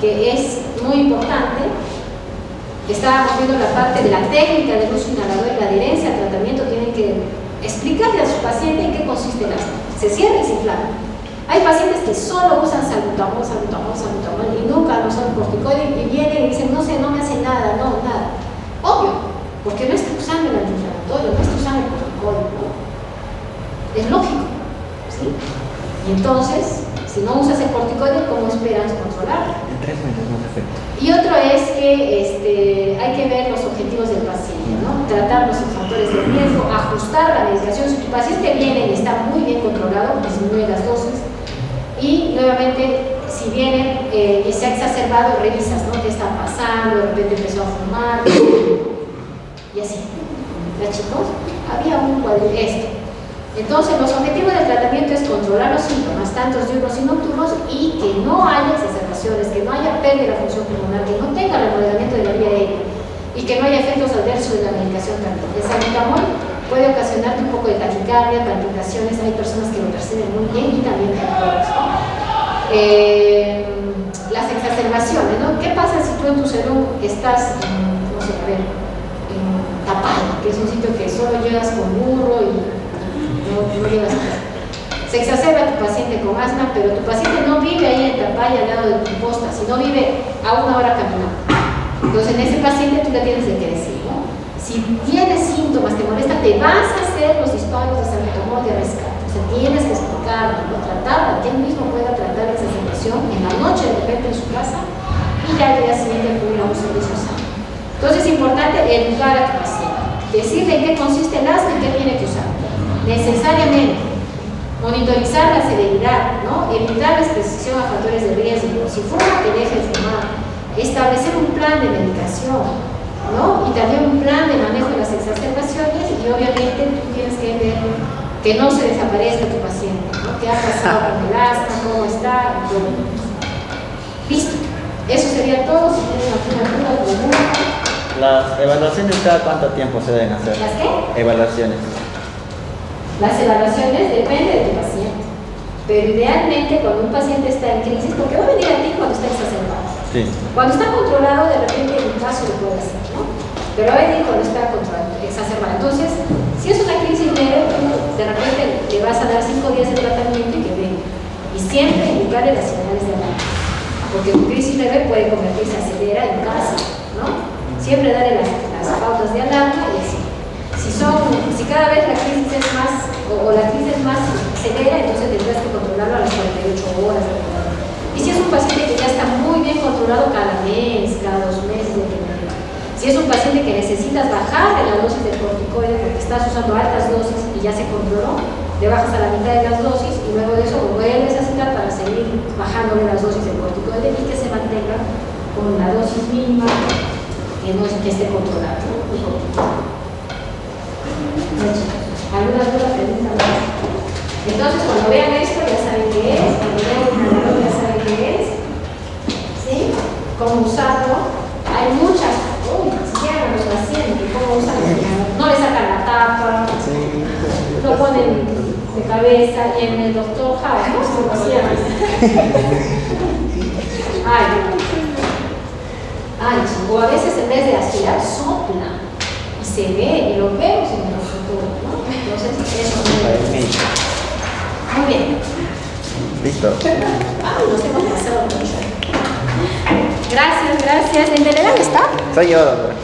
A: que es muy importante. Estábamos viendo la parte de la técnica del uso inhalador y la adherencia al tratamiento. Tienen que explicarle a su paciente en qué consiste el asma. Se cierra y se inflama. Hay pacientes que solo usan salbutamol y nunca usan corticoide y vienen y dicen, no sé, no me hace nada, no, nada. Obvio, porque no está usando el antiinflamatorio, no está usando el corticoide, ¿no? Es lógico, ¿sí? Y entonces, si no usas el corticoide, ¿cómo esperas controlarlo?
B: 3 meses más efecto.
A: Y otro es que hay que ver los objetivos del paciente, ¿no? Tratar los factores de riesgo, ajustar la medicación. Si tu paciente viene y está muy bien controlado, disminuye las dosis. Y nuevamente, si viene y se ha exacerbado, revisas, ¿no? ¿Qué está pasando? De repente empezó a fumar. Y así. ¿Ya, chicos? Había un cuadro, Entonces, los objetivos del tratamiento es controlar los síntomas, tanto diurnos y nocturnos, y que no haya exacerbaciones, que no haya pérdida de la función pulmonar, que no tenga remodelamiento de la vía aérea y que no haya efectos adversos de la medicación también. El salbutamol puede ocasionarte un poco de taquicardia, palpitaciones, hay personas que lo perciben muy bien y también temblores, ¿no? Las exacerbaciones, ¿no? ¿Qué pasa si tú en tu salud estás, no sé, a ver, en Tapaya, que es un sitio que solo llegas con burro y no llegas a casa? Se exacerba tu paciente con asma, pero tu paciente no vive ahí en Tapaya al lado de tu posta, sino vive a 1 hora caminando. Entonces, en ese paciente tú le tienes de que decir, ¿no? Si tienes síntomas, te molesta, te vas a hacer los disparos de salbutamol de rescate. O sea, tienes que explicarlo, tratarla, que él mismo pueda tratar esa situación en la noche, de repente en su casa, y ya al día siguiente acudir a un servicio sano. Entonces, es importante educar a tu paciente, decirle en qué consiste el asma y qué tiene que usar. Necesariamente. Monitorizar la severidad, ¿no? Evitar la exposición a factores de riesgo. Si fuma, que deje de fumar. Establecer un plan de medicación, ¿no? Y también un plan de manejo de las exacerbaciones, y obviamente tú tienes que ver que no se desaparezca tu paciente, ¿no? ¿Qué ha pasado con el asma? ¿Cómo está? Listo. Eso sería todo. Si tienen alguna duda,
D: Las evaluaciones, ¿cada cuánto tiempo se deben hacer?
A: ¿las qué?
D: Evaluaciones.
A: Las evaluaciones depende de tu paciente, pero idealmente cuando un paciente está en crisis, porque va a venir a ti cuando está exacerbado.
D: Sí.
A: Cuando está controlado, de repente en un caso lo puede hacer, ¿no? Pero va a venir cuando está controlado, exacerbado. Entonces, si es una crisis leve, de repente le vas a dar 5 días de tratamiento y que venga. Y siempre indicarle las señales de alarma, porque una crisis leve puede convertirse a severa en casa, ¿no? Siempre darle las pautas de alarma y así. Si cada vez la crisis es más, o la crisis es más severa, entonces tendrás que controlarlo a las 48 horas. Y si es un paciente que ya está muy bien controlado cada mes, cada 2 meses, dependiendo. Si es un paciente que necesitas bajar de la dosis de corticoide porque estás usando altas dosis y ya se controló, le bajas a la mitad de las dosis y luego de eso lo vuelves a citar para seguir bajándole las dosis de corticoide y que se mantenga con la dosis mínima que esté controlada, ¿no? ¿Alguna duda, pregunta más? Entonces, cuando vean esto, ya saben qué es. Cuando vean un inhalador, ya saben qué es. ¿Sí? Cómo usarlo. Hay muchas. Uy, ni siquiera los pacientes. ¿Cómo usarlo? No le sacan la tapa. Lo ponen de cabeza. Y en el doctor House, ¿no? Se lo hacían. O a veces en vez de aspirar, sopla. Y se ve, y lo vemos en el futuro, ¿no? Entonces, eso es muy bien.
C: Listo.
A: Nos hemos pasado mucho. Gracias. ¿El delegado está?
C: Soy yo, doctora.